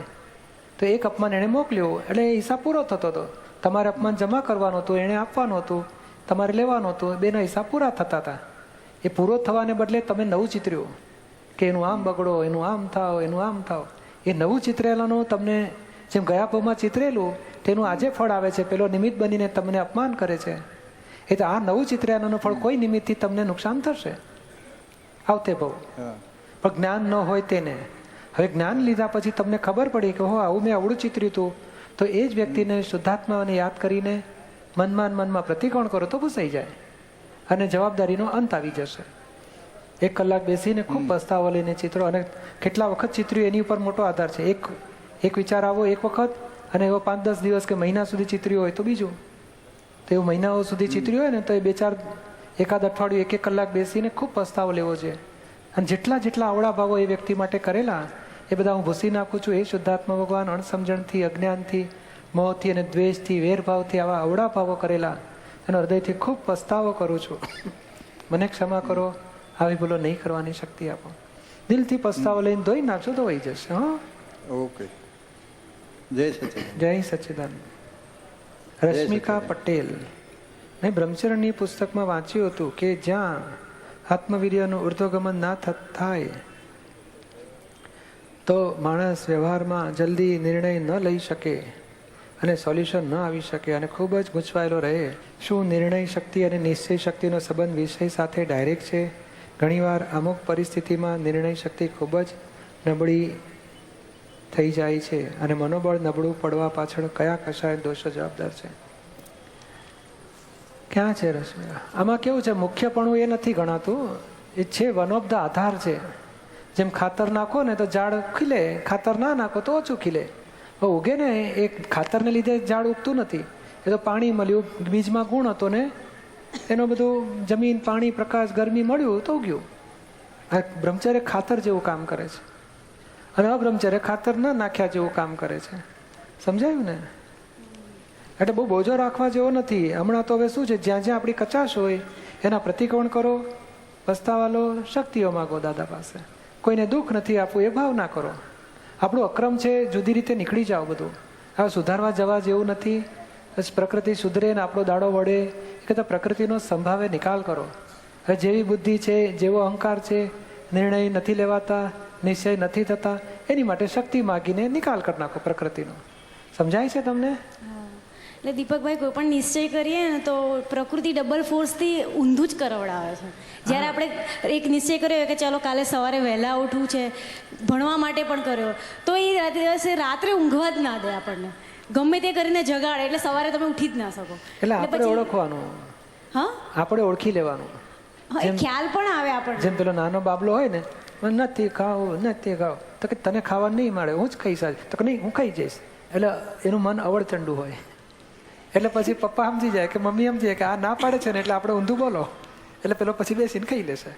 તો એક અપમાન એણે મોકલ્યું એટલે એ હિસાબ પૂરો થતો હતો. તમારે અપમાન જમા કરવાનું હતું, એણે આપવાનું હતું, તમારે લેવાનું હતું. બેના હિસાબ પૂરા થતા હતા. એ પૂરો થવાને બદલે તમે નવું ચિતર્યું કે એનું આમ બગડો, એનું આમ થાવ, એનું આમ થાવ. એ નવું ચિતરેલાનું તમને જેમ ગયા ભાવમાં ચિતરેલું તેનું આજે ફળ આવે છે. પેલો નિમિત્ત બનીને તમને અપમાન કરે છે. એ તો આ નવું ચિતરેલાનું ફળ કોઈ નિમિત્તથી તમને નુકસાન થશે આવતે બહુ. પણ જ્ઞાન ન હોય તેને. હવે જ્ઞાન લીધા પછી તમને ખબર પડી કે હો આવું મેં અવળું ચિતર્યું હતું, તો એ જ વ્યક્તિને શુદ્ધાત્માને યાદ કરીને મનમાં પ્રતિકોણ કરો તો ભૂસાઈ જાય અને જવાબદારીનો અંત આવી જશે. 1 કલાક બેસીને ખૂબ પસ્તાવો લઈને ચિત્રો અને કેટલા વખત ચિત્ર્યું એની ઉપર મોટો આધાર છે. એક વિચાર આવો એક વખત અને એવો 5-10 દિવસ કે મહિના સુધી ચિત્ર્યું હોય તો બીજું. તો એવું મહિનાઓ સુધી ચિત્ર્યું હોય ને તો એ 2-4 એકાદ અઠવાડિયું 1-1 કલાક બેસીને ખૂબ પસ્તાવો લેવો છે. અને જેટલા અવળા ભાવો એ વ્યક્તિ માટે કરેલા એ બધા હું ભૂસી નાખું છું. એ શુદ્ધાત્મા ભગવાન અણસમજણથી, અજ્ઞાનથી, મોહથી અને દ્વેષથી, વેરભાવથી આવા અવળા ભાવો કરેલા એનો હૃદયથી ખૂબ પસ્તાવો કરું છું. મને ક્ષમા કરો, આવી ભૂલો નહીં કરવાની શક્તિ આપો. દિલથી પસ્તાવો લઈને ધોઈ નાખશો તો વહી જશે. હા, ઓકે. જય સચિદાનંદ. જય સચ્ચિદાનંદ. રશ્મિકા પટેલ, મેં બ્રહ્મચરણની પુસ્તકમાં વાંચ્યું હતું કે જ્યાં આત્મવીર્યનું ઉર્ધ્વગમન ના થાય તો માણસ વ્યવહારમાં જલ્દી નિર્ણય ન લઈ શકે અને સોલ્યુશન ન આવી શકે અને ખૂબ જ ગૂંચવાયેલો રહે. શું નિર્ણય શક્તિ અને નિશ્ચય શક્તિનો સંબંધ વિષય સાથે ડાયરેક્ટ છે? ઘણીવાર અમુક પરિસ્થિતિમાં નિર્ણય શક્તિ ખૂબ જ નબળી થઈ જાય છે અને મનોબળ નબળું પડવા પાછળ કયા કશાય દોષો જવાબદાર છે? ક્યાં છે રશ્મિકા? આમાં કેવું છે, મુખ્યપણું એ નથી ગણાતું. એ છે વન ઓફ ધ આધાર છે. જેમ ખાતર નાખો ને તો ઝાડ ખીલે, ખાતર ના નાખો તો ઓછું ખીલે. ઉગે ને એ ખાતરને લીધે ઝાડ ઉગતું નથી. એ તો પાણી મળ્યું, બીજમાં ગુણ હતો ને એનું બધું જમીન, પાણી, પ્રકાશ, ગરમી મળ્યું તો ઉગ્યું. આ બ્રહ્મચર્ય ખાતર જેવું કામ કરે છે અને અબ્રહ્મચર્ય ખાતર ના નાખ્યા જેવું કામ કરે છે. સમજાયું ને? એટલે બહુ બોજો રાખવા જેવો નથી. હમણાં તો હવે શું છે, જ્યાં જ્યાં આપણી કચાશ હોય એના પ્રતિકોણ કરો, પસ્તાવા લો, શક્તિઓ માગો દાદા પાસે. કોઈને દુઃખ નથી આપવું એ ભાવ ના કરો. આપણું અક્રમ છે, જુદી રીતે નીકળી જાઓ. બધું હવે સુધારવા જવા જેવું નથી. પ્રકૃતિ સુધરે ને આપણો દાડો વળે એ કરતાં પ્રકૃતિનો સંભાવે નિકાલ કરો. હવે જેવી બુદ્ધિ છે, જેવો અહંકાર છે, નિર્ણય નથી લેવાતા, નિશ્ચય નથી થતા, એની માટે શક્તિ માગીને નિકાલ કરી નાખો પ્રકૃતિનો. સમજાય છે તમને? એટલે દીપકભાઈ કોઈ પણ નિશ્ચય કરીએ ને તો પ્રકૃતિ ડબલ ફોર્સથી ઊંધું જ કરવડાવે છે. જ્યારે આપણે એક નિશ્ચય કર્યો કે ચાલો કાલે સવારે વહેલા ઉઠવું છે, ભણવા માટે પણ કર્યો, તો એ દિવસે રાત્રે ઊંઘવા જ ના દે આપણને, ગમે તે કરીને જગાડે એટલે સવારે તમે ઉઠી જ ના શકો. એટલે આપણે ઓળખવાનું, હા, આપણે ઓળખી લેવાનું. હા, એ ખ્યાલ પણ આવે આપણને. જેમ પેલો નાનો બાબલો હોય ને, નથી ખાવું નથી ખાવું, તો કે તને ખાવા નહીં મળે, હું જ ખાઈશ આજે, તો કે નહીં હું ખાઈ જઈશ. એટલે એનું મન અવળચંડુ હોય. એટલે પછી પપ્પા સમજી જાય કે મમ્મી સમજી જાય કે આ ના પાડે છે ને એટલે આપણે ઊંધું બોલો, એટલે પેલો પછી બેસીને ખાઈ લેશે.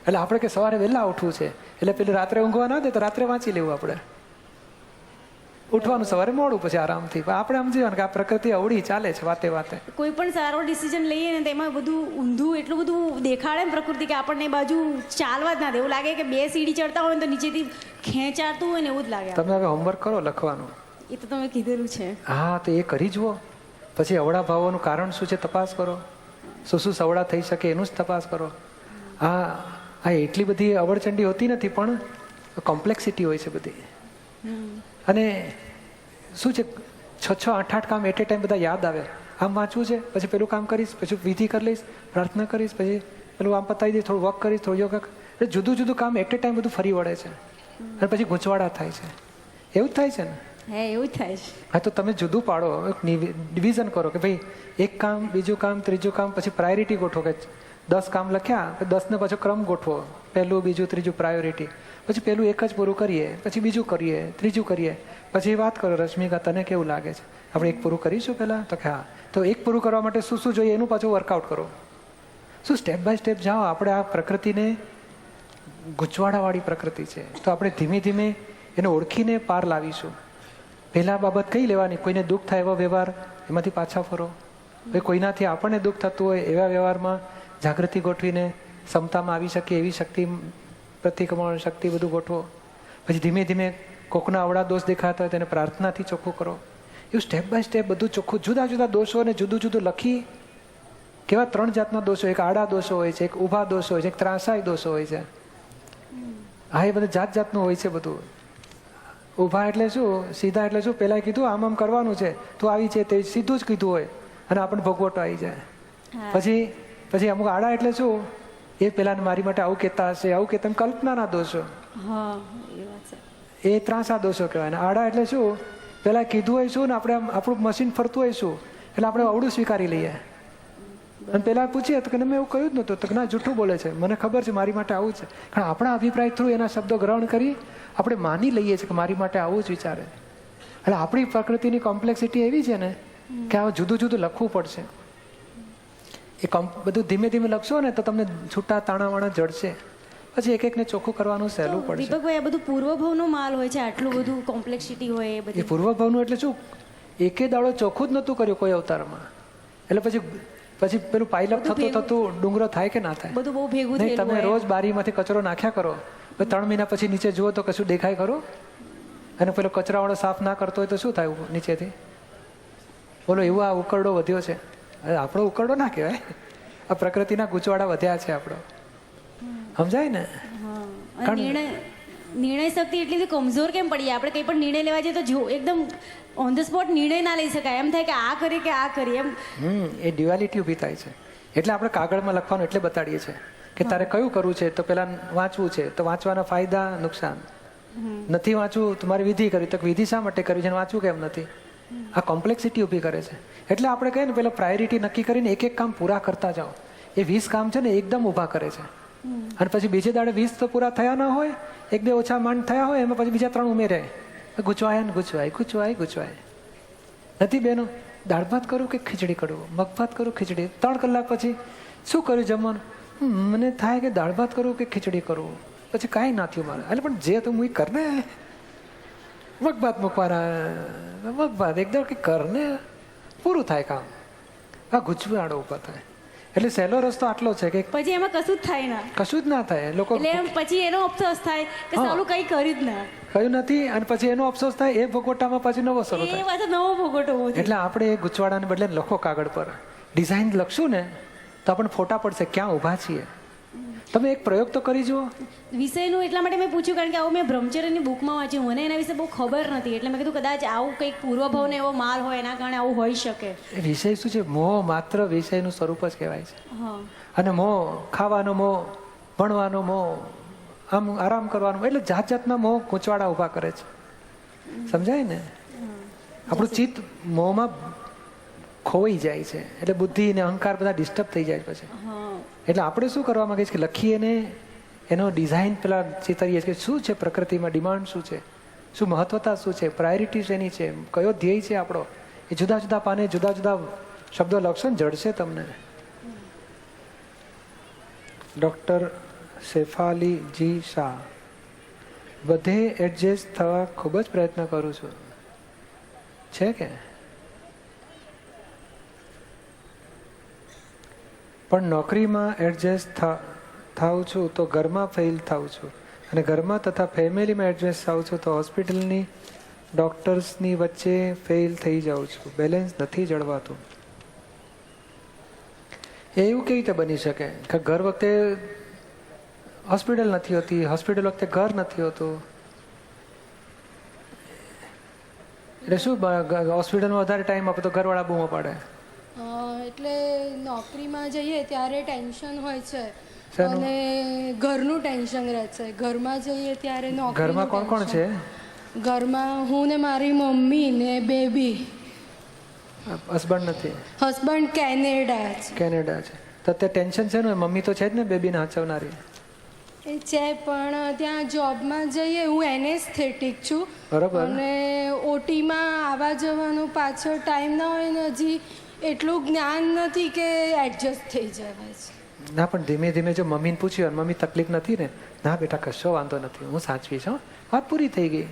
એટલે આપણે કે સવારે વહેલા ઉઠવું છે એટલે પેલું રાત્રે ઊંઘવા ના દે તો રાત્રે વાંચી લેવું, આપણે ઉઠવાનું સવારે મોડું પછી આરામથી. પણ આપણે સમજી જવાનું કે આ પ્રકૃતિ અવળી ચાલે છે વાતે વાતે. કોઈ પણ સારો ડિસિઝન લઈએ ને તેમાં બધું ઊંધું એટલું બધું દેખાડે ને પ્રકૃતિ કે આપણને એ બાજુ ચાલવા જ ના દે. એવું લાગે કે 2 સીડી ચડતા હોય ને તો નીચેથી ખેંચાતું હોય ને એવું જ લાગે. તમે હવે હોમવર્ક કરો લખવાનું. એ તો તમે કીધેલું છે. હા, તો એ કરી જુઓ. પછી અવળા ભાવોનું કારણ શું છે તપાસ કરો, શું શું સવળા થઈ શકે એનું જ તપાસ કરો. આ એટલી બધી અવળચંડી હોતી નથી પણ કોમ્પ્લેક્સિટી હોય છે બધી. અને શું છે 6-6, 8-8 કામ એટ એ ટાઈમ બધા યાદ આવે. આમ વાંચવું છે, પછી પેલું કામ કરીશ, પછી વિધિ કરી લઈશ, પ્રાર્થના કરીશ, પછી પેલું આમ પતાવી દઈશ, થોડું વોક કરીશ, થોડું યોગા. એટલે જુદું જુદું કામ એટ એ ટાઈમ બધું ફરી વળે છે અને પછી ગૂંચવાડા થાય છે. એવું જ થાય છે ને? હે, એવું જ થાય છે. હા, તો તમે જુદું પાડો, ડિવિઝન કરો કે ભાઈ એક કામ, બીજું કામ, ત્રીજું કામ, પછી પ્રાયોરિટી ગોઠવો કે 10 કામ લખ્યા, 10ને પાછો ક્રમ ગોઠવો, પહેલું બીજું ત્રીજું પ્રાયોરિટી. પછી પેલું એક જ પૂરું કરીએ, પછી બીજું કરીએ, ત્રીજું કરીએ, પછી વાત કરો રશ્મિકા તને કેવું લાગે છે, આપણે એક પૂરું કરીશું પહેલાં? તો કે હા. તો એક પૂરું કરવા માટે શું શું જોઈએ એનું પાછું વર્કઆઉટ કરો. શું સ્ટેપ બાય સ્ટેપ જાઓ. આપણે આ પ્રકૃતિને ગૂંચવાડાવાળી પ્રકૃતિ છે, તો આપણે ધીમે ધીમે એને ઓળખીને પાર લાવીશું. પહેલાં બાબત કઈ લેવાની, કોઈને દુઃખ થાય એવો વ્યવહાર એમાંથી પાછા ફરો. ભાઈ કોઈનાથી આપણને દુઃખ થતું હોય એવા વ્યવહારમાં જાગૃતિ ગોઠવીને ક્ષમતામાં આવી શકે એવી શક્તિ, પ્રતિક્રમણ શક્તિ બધું ગોઠવો. પછી ધીમે ધીમે કોકના અવળા દોષ દેખાતા હોય તેને પ્રાર્થનાથી ચોખ્ખું કરો. એવું સ્ટેપ બાય સ્ટેપ બધું ચોખ્ખું. જુદા જુદા દોષોને જુદું જુદું લખી. કેવા 3 જાતના દોષો, એક આડા દોષો હોય છે, એક ઊભા દોષો હોય છે, એક ત્રાંસાઈ દોષો હોય છે. હા, એ બધું જાત જાતનું હોય છે બધું. ઊભા એટલે શું, સીધા એટલે શું, પહેલાં કીધું આમ આમ કરવાનું છે, તું આવી છે તે સીધું જ કીધું હોય અને આપણને ભોગવટો આવી જાય. પછી અમુક આડા એટલે શું, એ પેલા મારી માટે આવું કહેતા હશે, આવું કહેતા, કલ્પનાના દોષો, એ ત્રાંસા દોષો કહેવાય. ને આડા એટલે શું, પેલા કીધું હોય શું ને આપણે આપણું મશીન ફરતું હોય શું એટલે આપણે અવળું સ્વીકારી લઈએ. અને પેલા પૂછીએ તો કે મેં એવું કહ્યું જ નહોતું, તો ના જૂઠું બોલે છે, મને ખબર છે મારી માટે આવું છે. કારણ આપણા અભિપ્રાય થ્રુ એના શબ્દો ગ્રહણ કરી આપણે માની લઈએ છીએ કે મારી માટે આવું જ વિચારે. એટલે આપણી પ્રકૃતિની કોમ્પ્લેક્સિટી એવી છે ને કે આ જુદું જુદું લખવું પડશે. એ બધું ધીમે ધીમે લખશો ને તો તમને છૂટા તાણાવાણા જડશે. પછી એક એકને ચોખ્ખું કરવાનું સહેલું પડશે. દીપકભાઈ, આ બધું પૂર્વભાવનો માલ હોય છે, આટલું બધું કોમ્પ્લેક્સિટી હોય એ બધી. એ પૂર્વભાવનું એટલે શું, એકે દાડો ચોખ્ખું જ નહોતું કર્યું કોઈ અવતારમાં. એટલે પછી પેલું પાઇલઅપ થતું થતું ડુંગરો થાય કે ના થાય? બધું બહુ ભેગું નહીં, તમે રોજ બારીમાંથી કચરો નાખ્યા કરો, 3 મહિના પછી નીચે જુઓ તો કશું દેખાય ખરું? અને પેલો કચરાવાળો સાફ ના કરતો હોય તો શું થાય નીચેથી? બોલો, એવું આ ઉકરડો વધ્યો છે. આપણો ઉકરડો ના કહેવાય, આ પ્રકૃતિના ગૂંચવાડા વધ્યા છે આપણો. સમજાય ને? નિર્ણય શક્તિ એટલી કમજોર કેમ પડીએ? આપણે કંઈ પણ નિર્ણય લેવા જઈએ તો જો એકદમ ઓન ધ સ્પોટ નિર્ણય ના લઈ શકાય. એમ થાય કે આ કરીએ કે આ કરીએ એમ. એ ડ્યુઆલિટી ઊભી થાય છે. એટલે આપણે કાગળમાં લખવાનું એટલે બતાડીએ છીએ કે તારે કયું કરવું છે. તો પેલા વાંચવું છે તો વાંચવાના ફાયદા નુકસાન. નથી વાંચવું તમારી વિધિ કરવી તો વિધિ શા માટે કરવી છે, વાંચવું કેમ નથી? આ કોમ્પ્લેક્સિટી ઊભી કરે છે. એટલે આપણે કહીએ ને પેલા પ્રાયોરિટી નક્કી કરીને એક એક કામ પૂરા કરતા જાઓ. એ 20 કામ છે ને એકદમ ઊભા કરે છે. અને પછી બીજે દાડે 20 તો પૂરા થયા ના હોય, 1-2 ઓછા માંડ થયા હોય, એમાં પછી બીજા 3 ઉમેરે. ગૂંચવાય ને ગૂંચવાય. નથી બેનો, દાળ ભાત કરું કે ખીચડી કરું, મગ ભાત કરું ખીચડી. 3 કલાક પછી શું કર્યું જમવાનું? મને થાય કે દાળ ભાત કરું કે ખીચડી કરું. પછી કાંઈ ના થયું મારે. એટલે પણ જે તું હું કર ને, મગ ભાત મૂકવાના, મગ ભાત એકદમ કે કર ને, પૂરું થાય કામ. આ ગૂંચવાડો ઊભા થાય. એટલે સહેલો રસ્તો આટલો છે કે પછી એમાં કશું જ ના થાય. લોકો એટલે પછી એનો અફસોસ થાય કે સાલું કંઈ કર્યું જ ના, કયું નથી. અને પછી એનો અફસોસ થાય, એ ભોગવટામાં પછી નવો શરૂ થાય. એ પાછો નવો ભોગવટો ઉભો થાય. એટલે આપણે એ ગૂંચવાડાને બદલે લખો કાગળ પર, ડિઝાઇન લખશું ને તો આપણને ફોટા પડશે ક્યાં ઊભા છીએ. તમે એક પ્રયોગ તો કરી જુઓ. વિષયનું એટલા માટે મેં પૂછ્યું કારણ કે આવું મેં બ્રહ્મચર્યની બુકમાં વાંચ્યું, મને એના વિશે બહુ ખબર નથી, એટલે મેં કીધું કદાચ આવું કંઈક પૂર્વભાવને એવો માલ હોય એના કારણે આવું હોઈ શકે. એ વિષય શું છે? મોહ માત્ર વિષયનું સ્વરૂપ જ કહેવાય છે. હા. અને મોહ, ખાવાનો મોહ, ભણવાનો મોહ, આમ આરામ કરવાનો, એટલે જાત જાતના મોહ ગૂંચવાડા ઊભા કરે છે. સમજાય ને? આપણું ચિત્ત મોહમાં ખોવાઈ જાય છે, એટલે બુદ્ધિ ને અહંકાર બધા ડિસ્ટર્બ થઈ જાય પછી. હા. એટલે આપણે શું કરવા માંગીએ છીએ કે લખીએ ને એનો ડિઝાઇન પેલા ચિતરીએ છીએ કે શું છે પ્રકૃતિમાં, ડિમાન્ડ શું છે, શું મહત્વતા શું છે, પ્રાયોરિટી શેની છે, કયો ધ્યેય છે આપણો, એ જુદા જુદા પાને જુદા જુદા શબ્દો લખશો ને જડશે તમને. ડૉક્ટર શેફાલીજી શાહ. બધે એડજસ્ટ થવા ખૂબ જ પ્રયત્ન કરું છું. છે કે પણ નોકરીમાં એડજસ્ટ થાઉં છું તો ઘરમાં ફેલ થાઉં છું, અને ઘરમાં તથા ફેમિલીમાં એડજસ્ટ થાઉં છું તો હોસ્પિટલની ડૉક્ટર્સની વચ્ચે ફેલ થઈ જાઉં છું. બેલેન્સ નથી જળવાતું. એવું કેવી રીતે બની શકે કે ઘર વખતે હોસ્પિટલ નથી હોતી, હોસ્પિટલ વખતે ઘર નથી હોતું? એટલે શું હોસ્પિટલમાં વધારે ટાઈમ આપો તો ઘરવાળા બૂમો પાડે? એટલે નોકરીમાં જઈએ ત્યારે ટેન્શન હોય છે શેનું? અને ઘરનું ટેન્શન રહે છે. ઘરમાં જઈએ ત્યારે નોકરીનું ઘરમાં કોણ કોણ છે? ટેન્શન. ઘરમાં હું ને મારી મમ્મી ને બેબી. હસબન્ડ નથી? હસબન્ડ કેનેડા છે. કેનેડા છે. તો તે ટેન્શન છે ને? મમ્મી તો છે જ ને બેબીને હાચવનારી. એ છે પણ ત્યાં જોબમાં જઈએ, હું એનેસ્થેટિક છું બરોબર. અને ઓટીમાં આવવા જવાનું પાછળ ટાઈમ ના હોય ને હજી એટલું જ્ઞાન નથી કે એડજસ્ટ થઈ જવાય છે. ના પણ ધીમે ધીમે જો મમ્મીને પૂછ્યું અને મમ્મી તકલીફ નથી ને, ના બેટા કશો વાંધો નથી, હું સાચવીશ, હો, વાત પૂરી થઈ ગઈ.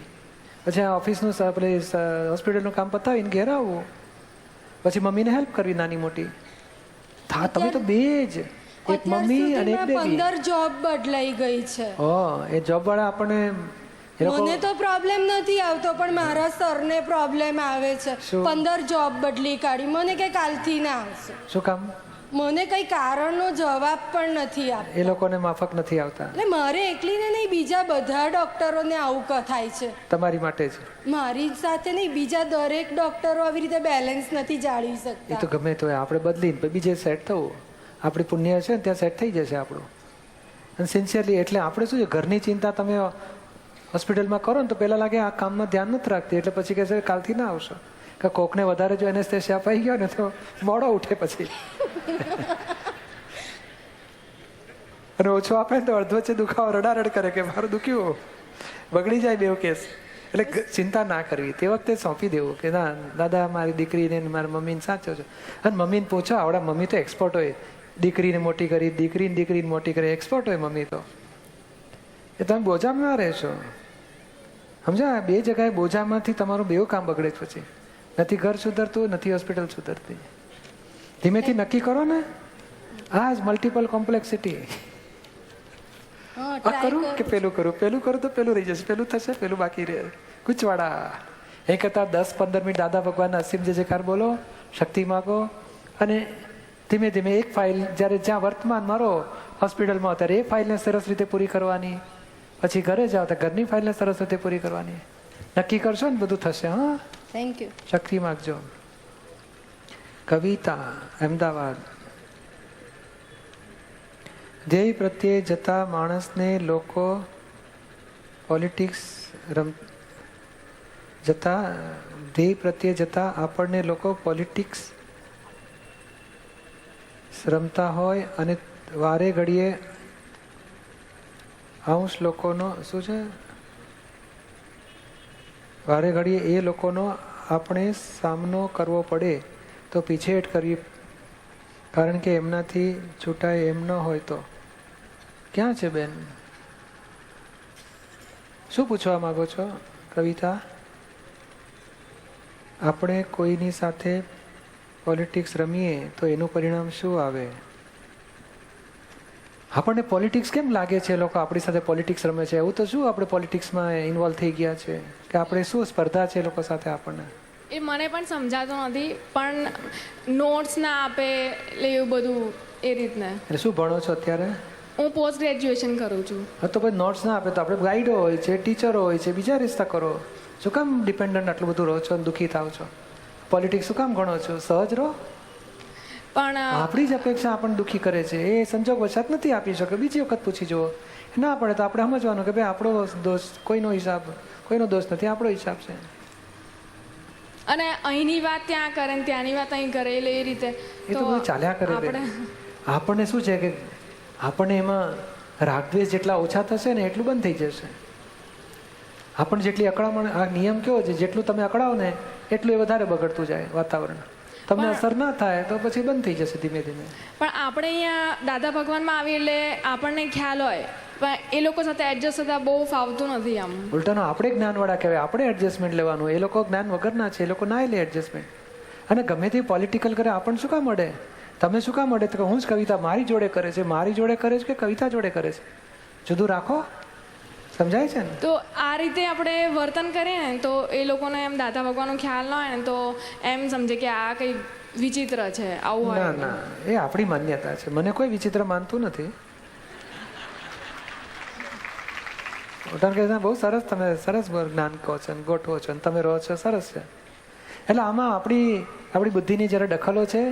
પછી આ ઓફિસનું હોસ્પિટલનું કામ પતાવીને ઘેર આવવું, પછી મમ્મીને હેલ્પ કરવી નાની મોટી. હા, તમે તો બે જ, એક મમ્મી અને એક બેબી. 15 જોબ બદલાઈ ગઈ છે. એ જોબ વાળા આપણને એ લોકો મને તો પ્રોબ્લેમ નથી આવતો પણ મારા સરને પ્રોબ્લેમ આવે છે. શું? 15 જોબ બદલી કાઢી. મને કે કાલથી ના આવશે. શું કામ? મને કઈ કારણનો જવાબ પણ નથી આપતો. એ લોકોને માફક નથી આવતા. એટલે મારે એકલીને નહીં, બીજા બધા ડોક્ટરોને આવું થાય છે. તમારી માટે જ. મારી સાથે નહીં, બીજા દરેક ડોક્ટરો આવી રીતે બેલેન્સ નથી જાળવી એ શકતા. તો ગમે તો આપણે બદલીને બીજે સેટ થવું. આપણી પુણ્ય છે ને ત્યાં સેટ થઈ જશે આપણું. અને સિન્સિયરલી, એટલે આપણે શું છે, ઘરની ચિંતા તમે હોસ્પિટલમાં કરો ને તો પહેલાં લાગે આ કામમાં ધ્યાન નથી રાખતી, એટલે પછી કહે છે કાલથી ના આવશો. કે કોકને વધારે જો એનેસ્થેસિયા અપાઈ ગયો ને તો મોડો ઉઠે પછી. અને ઓછો આપે તો અડધો વચ્ચે દુખાવો રડારડ કરે કે મારું દુખ્યું, બગડી જાય બેવ કેસ. એટલે ચિંતા ના કરવી, તે વખતે સોંપી દેવું કે ના દાદા મારી દીકરીને મારી મમ્મીને સાચો છો. અને મમ્મીને પૂછો, આવડા મમ્મી તો એક્સપર્ટ હોય, દીકરીને મોટી કરી, દીકરીને મોટી કરી, એક્સપર્ટ હોય મમ્મી તો. એ તમે બોજામાં રહેશો, સમજા? બે જગ્યાએ બોજામાંથી તમારું બેવ કામ બગડે જ પછી. નથી ઘર સુધરતું, નથી હોસ્પિટલ સુધરતી. ધીમેથી નક્કી કરો ને, આ જ મલ્ટિપલ કોમ્પ્લેક્સિટી. આ કરું કે પેલું કરું, પેલું કરું તો પેલું રહી જશે, પેલું થશે, પેલું બાકી રહે. ગુચવાડા. એ કરતાં 10-15 મિનિટ દાદા ભગવાનના અસીમ જય જયકાર બોલો, શક્તિ માગો, અને ધીમે ધીમે એક ફાઇલ જ્યારે જ્યાં વર્તમાન મારો હોસ્પિટલમાં ત્યારે એ ફાઇલને સરસ રીતે પૂરી કરવાની, પછી ઘરે જાઓ તો ઘરની ફાઇલને સરસ રીતે પૂરી કરવાની. નક્કી કરશો ને બધું થશે. હા, થેન્ક યુ. શક્તિ માગજો. કવિતા, અમદાવાદ. ધ્યેય પ્રત્યે જતા માણસને લોકો ધ્યેય પ્રત્યે જતા આપણને લોકો પોલિટિક્સ રમતા હોય અને વારે ઘડીએ અંશ લોકોનો શું છે, વારે ઘડીએ એ લોકોનો આપણે સામનો કરવો પડે તો પીછેહટ કરવી, કારણ કે એમનાથી છૂટાય એમ ન હોય તો. ક્યાં છે બેન? શું પૂછવા માંગો છો કવિતા? આપણે કોઈની સાથે પોલિટિક્સ રમીએ તો એનું પરિણામ શું આવે? આપણને પોલિટિક્સ કેમ લાગે છે લોકો આપણી સાથે પોલિટિક્સ રમે છે? એવું તો શું આપણે પોલિટિક્સમાં ઇન્વોલ્વ થઈ ગયા છે કે આપણે શું સ્પર્ધા છે લોકો સાથે આપણને? એ મને પણ સમજાતું નથી, પણ નોટ્સ ના આપે એટલે એવું બધું એ રીતના. એટલે શું ભણો છો અત્યારે? હું પોસ્ટ ગ્રેજ્યુએશન કરું છું. હા તો પછી નોટ્સ ના આપે તો આપણે ગાઈડો હોય છે, ટીચરો હોય છે, બીજા રિશ્તા કરો. શું કામ ડિપેન્ડન્ટ આટલું બધું રહો છો અને દુઃખી થાવ છો? પોલિટિક્સ શું કામ ગણો છો? સહજ રહો. પણ આપણી જ અપેક્ષા આપણને દુઃખી કરે છે, એ સંજોગ વસાત નથી આપી શકે. બીજી વખત પૂછી જુઓ. ના પડે તો આપણે સમજવાનું કે ભાઈ આપણો દોષ કોઈનો હિસાબ, કોઈનો દોષ નથી, આપણો હિસાબ છે. અને અહીંની વાત ત્યાં કરે ને ત્યાંની વાત અહીં કરે એટલે એ રીતે એ તો બધું ચાલ્યા કરે બેન. આપણને શું છે કે આપણને એમાં રાગદ્વેષ જેટલા ઓછા થશે ને એટલું બંધ થઈ જશે. આપણને જેટલી અકળામણ, આ નિયમ કેવો છે, જેટલું તમે અકળાવો ને એટલું એ વધારે બગડતું જાય વાતાવરણ. તમને અસર ના થાય તો પછી બંધ થઈ જશે ધીમે ધીમે. પણ આપણે અહીંયા દાદા ભગવાનમાં આવી એટલે આપણને ખ્યાલ હોય, પણ એ લોકો સાથે એડજસ્ટ થતા બહુ ફાવતું નથી. આમ ઉલટાનો આપણે જ્ઞાનવાળા કહેવાય, આપણે એડજસ્ટમેન્ટ લેવાનું. એ લોકો જ્ઞાન વગરના છે, એ લોકો ના લે એડજસ્ટમેન્ટ. અને ગમે તે પોલિટિકલ કરે આપણને શું કામ મળે? તમે શું કામ મળે? તો હું જ કવિતા મારી જોડે કરે છે, મારી જોડે કરે છે કે કવિતા જોડે કરે છે? જુદું રાખો. સમજાય છે ને? તો આ રીતે આપણે વર્તન કરીએ ને તો એ લોકોને એમ દાદા ભગવાનનો ખ્યાલ ન હોય ને તો એમ સમજે કે આ કંઈ વિચિત્ર છે, આવું હોય. ના ના, એ આપણી માન્યતા છે. મને કોઈ વિચિત્ર માનતું નથી. કારણ કે બહુ સરસ, તમે સરસ જ્ઞાન કહો છો, ગોઠવો છો, તમે રહો છો, સરસ છે. એટલે આમાં આપણી બુદ્ધિની જરા દખલો છે.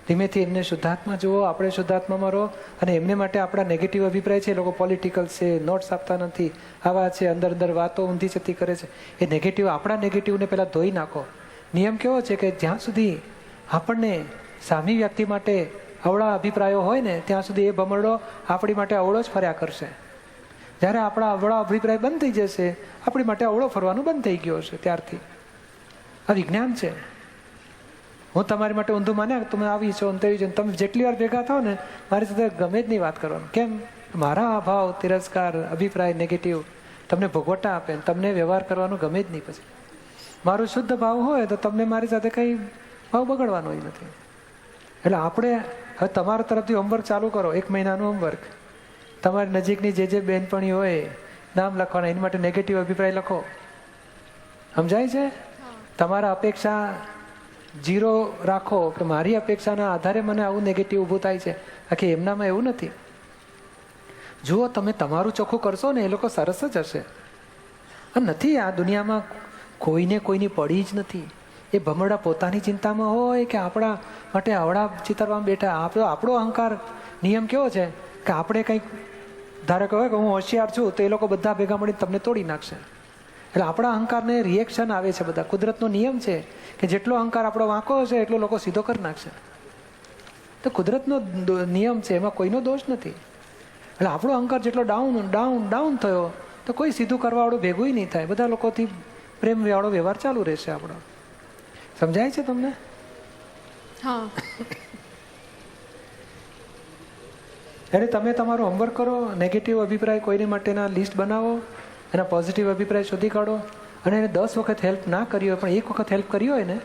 ધીમેથી એમને શુદ્ધાત્મા જુઓ, આપણે શુદ્ધાત્મામાં રહો. અને એમને માટે આપણા નેગેટિવ અભિપ્રાય છે, એ લોકો પોલિટિકલ છે, નોટ્સ આપતા નથી, આવા છે, અંદર અંદર વાતો ઊંધી જતી કરે છે, એ નેગેટિવ, આપણા નેગેટિવને પહેલાં ધોઈ નાખો. નિયમ કેવો છે કે જ્યાં સુધી આપણને સામી વ્યક્તિ માટે અવળા અભિપ્રાયો હોય ને ત્યાં સુધી એ ભમરડો આપણી માટે અવળો જ ફર્યા કરશે. જ્યારે આપણા અવળા અભિપ્રાય બંધ થઈ જશે, આપણી માટે અવળો ફરવાનું બંધ થઈ ગયો હશે. ત્યારથી આ વિજ્ઞાન છે. હું તમારી માટે ઊંધું માન્યા તમે આવી છો તેવી છે, તમે જેટલી વાર ભેગા થાવ ને મારી સાથે ગમે જ નહીં વાત કરવાનું. કેમ? મારા અભાવ, તિરસ્કાર, અભિપ્રાય નેગેટિવ તમને ભોગવટા આપે, તમને વ્યવહાર કરવાનું ગમે જ નહીં. પછી મારો શુદ્ધ ભાવ હોય તો તમને મારી સાથે કંઈ ભાવ બગડવાનો નથી. એટલે આપણે હવે તમારા તરફથી હોમવર્ક ચાલુ કરો, 1 મહિનાનું હોમવર્ક. તમારી નજીકની જે બહેનપણી હોય નામ લખવાના, એની માટે નેગેટિવ અભિપ્રાય લખો. સમજાય છે? તમારા અપેક્ષા 0 રાખો કે મારી અપેક્ષાના આધારે મને આવું નેગેટિવ ઊભું થાય છે. આખી એમનામાં એવું નથી. જુઓ, તમે તમારું ચોખ્ખું કરશો ને એ લોકો સરસ જ હશે. નથી આ દુનિયામાં કોઈને કોઈની પડી જ નથી. એ ભમરડા પોતાની ચિંતામાં હોય કે આપણા માટે આવડા ચિતરવામાં બેઠા. આપણો અહંકાર નિયમ કેવો છે કે આપણે કંઈક ધારો કે હોય કે હું હોશિયાર છું તો એ લોકો બધા ભેગા મળીને તમને તોડી નાખશે. એટલે આપણા અહંકારને રિએક્શન આવે છે બધા. કુદરતનો નિયમ છે કે જેટલો અહંકાર આપણો વાંકો હશે એટલો લોકો સીધો કરી નાખશે. તો કુદરતનો નિયમ છે, એમાં કોઈનો દોષ નથી. એટલે આપણો અહંકાર જેટલો ડાઉન થયો તો કોઈ સીધું કરવાવાળું ભેગું નહીં થાય. બધા લોકોથી પ્રેમવાળો વ્યવહાર ચાલુ રહેશે આપણો. સમજાય છે તમને? હા. એટલે તમે તમારું હોમવર્ક કરો, નેગેટિવ અભિપ્રાય કોઈને માટેના લિસ્ટ બનાવો, એના પોઝિટિવ અભિપ્રાય શોધી કાઢો. અને એને 10 વખત હેલ્પ ના કરી હોય પણ 1 વખત હેલ્પ કરી હોય ને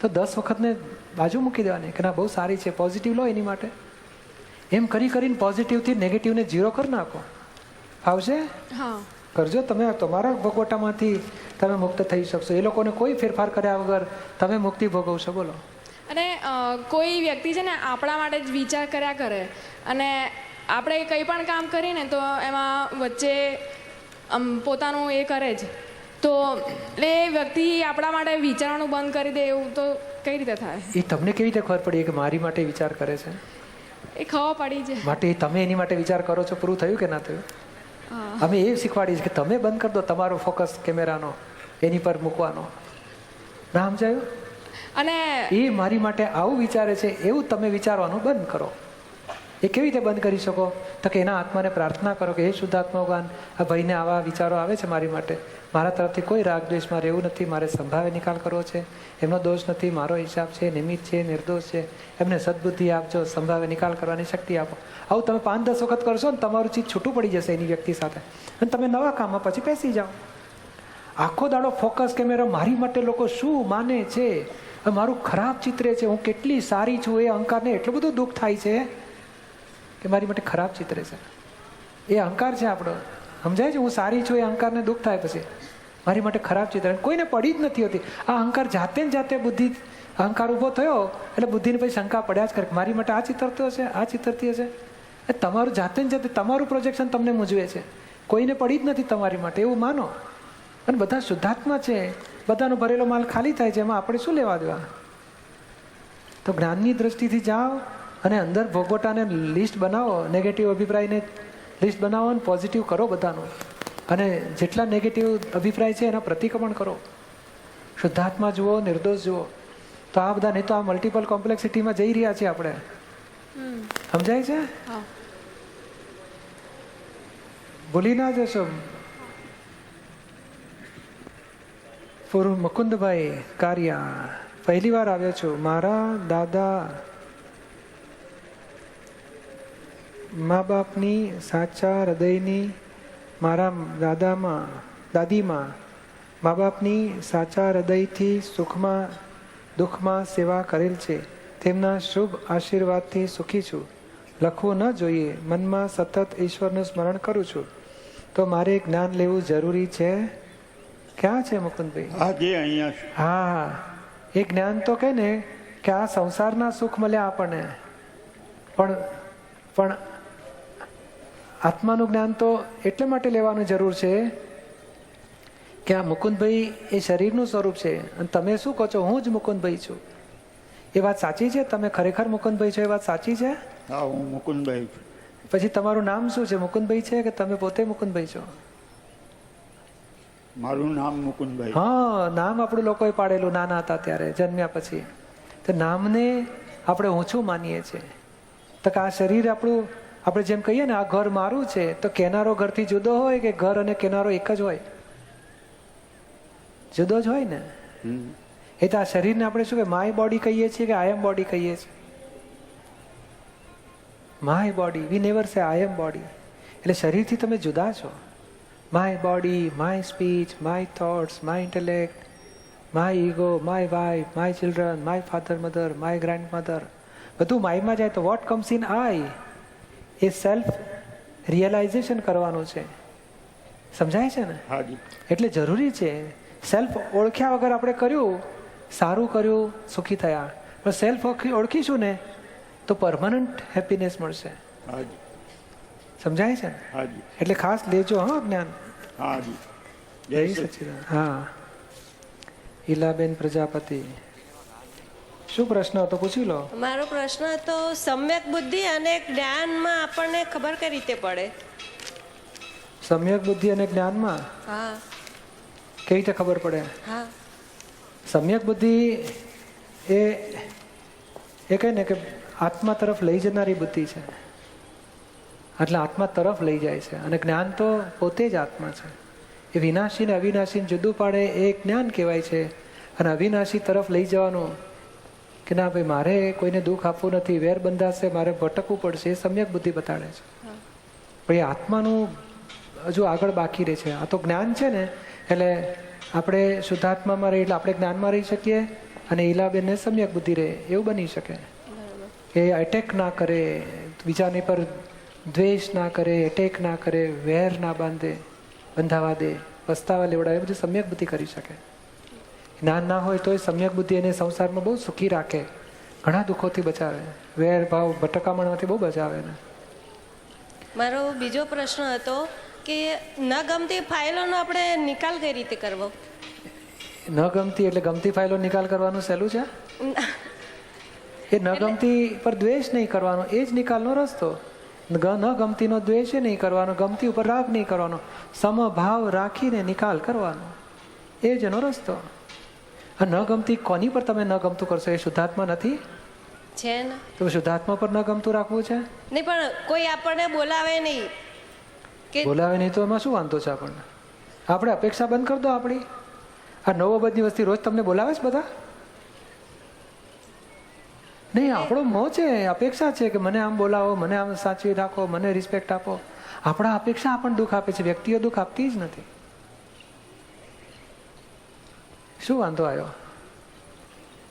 તો 10 વખતને બાજુ મૂકી દેવાની કે ના બહુ સારી છે, પોઝિટિવ લો એની માટે. એમ કરીને પોઝિટિવથી નેગેટિવને 0 કરી નાખો. આવશે? હા, કરજો. તમે તમારા ભોગવટામાંથી તમે મુક્ત થઈ શકશો. એ લોકોને કોઈ ફેરફાર કર્યા વગર તમે મુક્તિ ભોગવશો. બોલો. અને કોઈ વ્યક્તિ છે ને આપણા માટે જ વિચાર કર્યા કરે અને આપણે કંઈ પણ કામ કરીએ ને તો એમાં વચ્ચે પોતાનું એ કરે જ તો એટલે એ વ્યક્તિ આપણા માટે વિચારવાનું બંધ કરી દે એવું તો કઈ રીતે થાય? એ તમને કેવી રીતે ખબર પડી કે મારી માટે વિચાર કરે છે? એ ખબર પડી છે માટે તમે એની માટે વિચાર કરો છો. પૂરું થયું કે ના થયું? અમે એ શીખવાડીએ છીએ કે તમે બંધ કરી દો તમારો ફોકસ કેમેરાનો એની પર મૂકવાનો. ના સમજાયું? અને એ મારી માટે આવું વિચારે છે એવું તમે વિચારવાનું બંધ કરો. એ કેવી રીતે બંધ કરી શકો? તો કે એના આત્માને પ્રાર્થના કરો કે હે શુદ્ધાત્મા ભગવાન, આ ભાઈને આવા વિચારો આવે છે મારી માટે, મારા તરફથી કોઈ રાગ દ્વેષમાં રહેવું નથી, મારે સંભાવે નિકાલ કરવો છે, એમનો દોષ નથી, મારો હિસાબ છે, નિમિત્ત છે, નિર્દોષ છે, એમને સદબુદ્ધિ આપજો, સંભાવે નિકાલ કરવાની શક્તિ આપો. આવું તમે 5-10 વખત કરશો ને તમારું ચિત્ત છૂટું પડી જશે એની વ્યક્તિ સાથે અને તમે નવા કામમાં પછી બેસી જાઓ. આખો દાડો ફોકસ કેમેરો મારી માટે લોકો શું માને છે, મારું ખરાબ ચિત્ર છે, હું કેટલી સારી છું, એ અહંકારને એટલું બધું દુઃખ થાય છે કે મારી માટે ખરાબ ચિત્ર છે. એ અહંકાર છે આપણો. સમજાય છે? હું સારી છું એ અહંકારને દુઃખ થાય પછી મારી માટે ખરાબ ચિત્ર. કોઈને પડી જ નથી હોતી. આ અહંકાર જાતે બુદ્ધિ અહંકાર ઊભો થયો એટલે બુદ્ધિને પછી શંકા પડ્યા જ કરે મારી માટે આ ચિત્રતો હશે, આ ચિત્રતી હશે. એ તમારું જાતે ને જાતે તમારું પ્રોજેક્શન તમને મૂંઝવે છે, કોઈને પડી જ નથી તમારી માટે, એવું માનો. અને બધા શુદ્ધાત્મા છે, બધાનો ભરેલો માલ ખાલી થાય છે, એમાં આપણે શું લેવા દેવા? તો જ્ઞાનની દ્રષ્ટિથી જાઓ અને અંદર ભોગવટાને લિસ્ટ બનાવો, નેગેટિવ અભિપ્રાયને લિસ્ટ બનાવો અને પોઝિટિવ કરો બધાનું. અને જેટલા નેગેટિવ અભિપ્રાય છે એના પ્રતિક્રમણ કરો. શુદ્ધાત્મા જુઓ, નિર્દોષ જુઓ. તો આ બધા નહીં તો આ મલ્ટિપલ કોમ્પ્લેક્સિટીમાં જઈ રહ્યા છીએ આપણે. સમજાય છે? ભૂલી ના જશો. પૂર્વ મુકુંદભાઈ કારિયા, પહેલી વાર આવ્યો છું. મારા દાદા મા બાપની સાચા હૃદયની, મારા દાદીમાં મા બાપની સાચા હૃદયથી સુખમાં દુઃખમાં સેવા કરેલ છે. તેમના શુભ આશીર્વાદથી સુખી છું. લખવું ન જોઈએ, મનમાં સતત ઈશ્વરનું સ્મરણ કરું છું. તો મારે જ્ઞાન લેવું જરૂરી છે? ક્યાં છે મુકુંદભાઈ? આજે અહીંયા છે. હા, એ જ્ઞાન તો કહે ને કે આ સંસારના સુખ મળ્યા આપણને, પણ આત્માનું જ્ઞાન તો એટલે માટે લેવાનું જરૂર છે કે આ મુકુંદભાઈ એ શરીરનું સ્વરૂપ છે અને તમે શું કહો છો? હું જ મુકુંદભાઈ છું. એ વાત સાચી છે? તમે ખરેખર મુકુંદભાઈ છો એ વાત સાચી છે? હા, હું મુકુંદભાઈ છું. પછી તમારું નામ શું છે? મુકુંદભાઈ છે કે તમે પોતે મુકુંદભાઈ છો? મારું નામ મુકુંદભાઈ. હા, નામ આપણું લોકોએ પાડેલું નાના હતા ત્યારે, જન્મ્યા પછી. તો નામને આપણે ઊંચું માનીએ છીએ. તો કે આ શરીર આપણું, આપણે જેમ કહીએ ને આ ઘર મારું છે, તો કેનારો ઘરથી જુદો હોય કે ઘર અને કેનારો એક જ હોય? જુદો જ હોય ને. એ તો આ શરીરને આપણે શું કે માય બોડી કહીએ છીએ કે આઈ એમ બોડી કહીએ છીએ? My body. વી નેવર સે આઈ એમ બોડી. એટલે શરીરથી તમે જુદા છો. My body, my speech, my thoughts, my intellect, my ego, my wife, my children, my father mother, my grandmother, બધું માયમાં જાય. તો what comes in I a self realisation કરવાનું છે. સમજાય છે ને? હાજી. એટલે જરૂરી છે. સેલ્ફ ઓળખ્યા વગર આપણે કર્યું, સારું કર્યું, સુખી થયા. પણ સેલ્ફ ઓળખીશું ને તો પરમનન્ટ હેપીનેસ મળશે. હાજી. સમજાય છે ને? હાજી. એટલે ખાસ લેજો હા જ્ઞાન. હાજી. જય સચ્ચિદાનંદ. હા, ઈલાબેન પ્રજાપતિ, શું પ્રશ્ન હતો પૂછી લો. મારો પ્રશ્ન હતો સમ્યક બુદ્ધિ અને જ્ઞાનમાં આપણને ખબર કઈ રીતે પડે? સમ્યક બુદ્ધિ અને જ્ઞાનમાં હા, કેવી રીતે ખબર પડે? હા. સમ્યક બુદ્ધિ એ કહે ને કે આત્મા તરફ લઈ જનારી બુદ્ધિ છે. એટલે આત્મા તરફ લઈ જાય છે. અને જ્ઞાન તો પોતે જ આત્મા છે. એ વિનાશી ને અવિનાશી જુદું પાડે એ જ્ઞાન કહેવાય છે. અને અવિનાશી તરફ લઈ જવાનું કે ના ભાઈ મારે કોઈને દુઃખ આપવું નથી, વેર બંધાશે, મારે ભટકવું પડશે, એ સમ્યક બુદ્ધિ બતાડે છે. પણ એ આત્માનું હજુ આગળ બાકી રહે છે. આ તો જ્ઞાન છે ને, એટલે આપણે શુદ્ધાત્મામાં રહીએ એટલે આપણે જ્ઞાનમાં રહી શકીએ અને ઈલાબેનને સમ્યક બુદ્ધિ રહે એવું બની શકે. એ એટેક ના કરે, બીજાની પર દ્વેષ ના કરે, એટેક ના કરે, વેર ના બંધાવા દે, પસ્તાવા લેવડાવે, એ બધું સમ્યક બુદ્ધિ કરી શકે. જ્ઞાન ના હોય તો એ સમ્યક બુદ્ધિ એને સંસારમાં બહુ સુખી રાખે, ઘણા દુઃખોથી બચાવે, વેર ભાવ ભટકામણમાંથી બહુ બચાવે ને. મારો બીજો પ્રશ્ન હતો કે ન ગમતી ફાઇલોનો આપણે નિકાલ કઈ રીતે કરવો? ન ગમતી એટલે ગમતી ફાઇલો નિકાલ કરવાનું સહેલું છે. એ ન ગમતી પર દ્વેષ નહીં કરવાનો, એ જ નિકાલનો રસ્તો. ન ગમતીનો દ્વેષ નહીં કરવાનો, ગમતી ઉપર રાગ નહીં કરવાનો, સમભાવ રાખીને નિકાલ કરવાનો, એ જ એનો રસ્તો. ન ગમતી કોની પર તમે ન ગમતું કરશો? એ શુદ્ધાત્મા નથી છે ને. તો શુદ્ધાત્મા પર ન ગમતું રાખવું છે? નહીં, પણ કોઈ આપણને બોલાવે નહીં કે બોલાવે નહીં તો એમાં શું વાંધો છે આપણને? આપણે અપેક્ષા બંધ કરી દો આપણી. આ 9 બધી વસ્તી રોજ તમને બોલાવે છે બધા? નહીં, આપણો મોહ છે, અપેક્ષા છે કે મને આમ બોલાવો, મને આમ સાચવી રાખો, મને રિસ્પેક્ટ આપો. આપણા અપેક્ષા આપણને દુઃખ આપે છે, વ્યક્તિઓ દુઃખ આપતી જ નથી. શું વાંધો આવ્યો?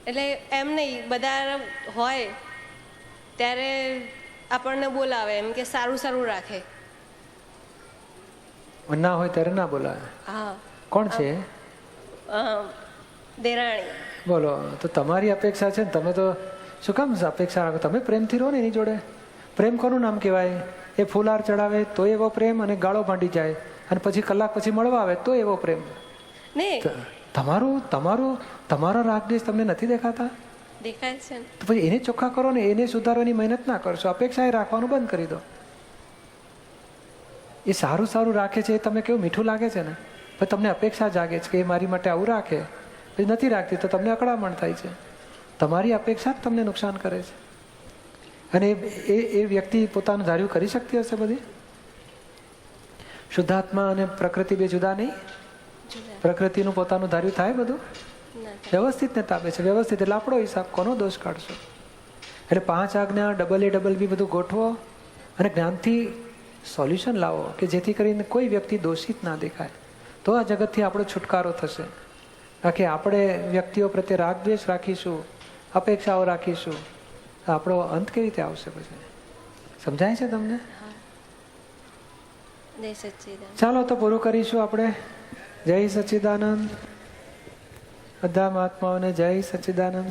એટલે એમ નહીં, બધા હોય ત્યારે આપણને બોલાવે એમ કે સારું સારું રાખે. ના હોય ત્યારે ના બોલાવે. હા. કોણ છે? દેરાણી. બોલો. તો તમારી અપેક્ષા છે ને, તમે તો શું કામ અપેક્ષા રાખો? તમે પ્રેમથી રહો ને એની જોડે. પ્રેમ કોનું નામ કહેવાય? એ ફૂલહાર ચડાવે તો એવો પ્રેમ, અને ગાળો ભાંડી જાય અને પછી કલાક પછી મળવા આવે તો એવો પ્રેમ. ને તમારો રાગદ્વેષ તમને નથી દેખાતા? દેખાય છે ને. તો પછી એને ચોખ્ખા કરો ને, એને સુધારવાની મહેનત ના કરશો, અપેક્ષા એ રાખવાનું બંધ કરી દો. એ સારું સારું રાખે છે, એ તમે કેવું મીઠું લાગે છે ને, પછી તમને અપેક્ષા જાગે છે કે એ મારી માટે આવું રાખે, પછી નથી રાખતી તો તમને અકળામણ થાય છે. તમારી અપેક્ષા જ તમને નુકસાન કરે છે. અને એ વ્યક્તિ પોતાનું ધાર્યું કરી શકતી હશે બધી? શુદ્ધાત્મા અને પ્રકૃતિ બે જુદા નહીં? પ્રકૃતિનું પોતાનું ધાર્યું થાય બધું? વ્યવસ્થિત ને તાપે છે. વ્યવસ્થિત એટલે આપણો હિસાબ, કોનો દોષ કાઢશો? એટલે 5 આજ્ઞા ડબલ બી બધું ગોઠવો અને જ્ઞાનથી સોલ્યુશન લાવો કે જેથી કરીને કોઈ વ્યક્તિ દોષિત ના દેખાય. તો આ જગતથી આપણો છુટકારો થશે. બાકી આપણે વ્યક્તિઓ પ્રત્યે રાગદ્વેષ રાખીશું, અપેક્ષાઓ રાખીશું, આપણો અંત કેવી રીતે આવશે પછી? સમજાય છે તમને? જય સચ્ચિદાનંદ. ચાલો તો પૂરું કરીશું આપણે. જય સચ્ચિદાનંદ. બધા મહાત્માઓને જય સચ્ચિદાનંદ.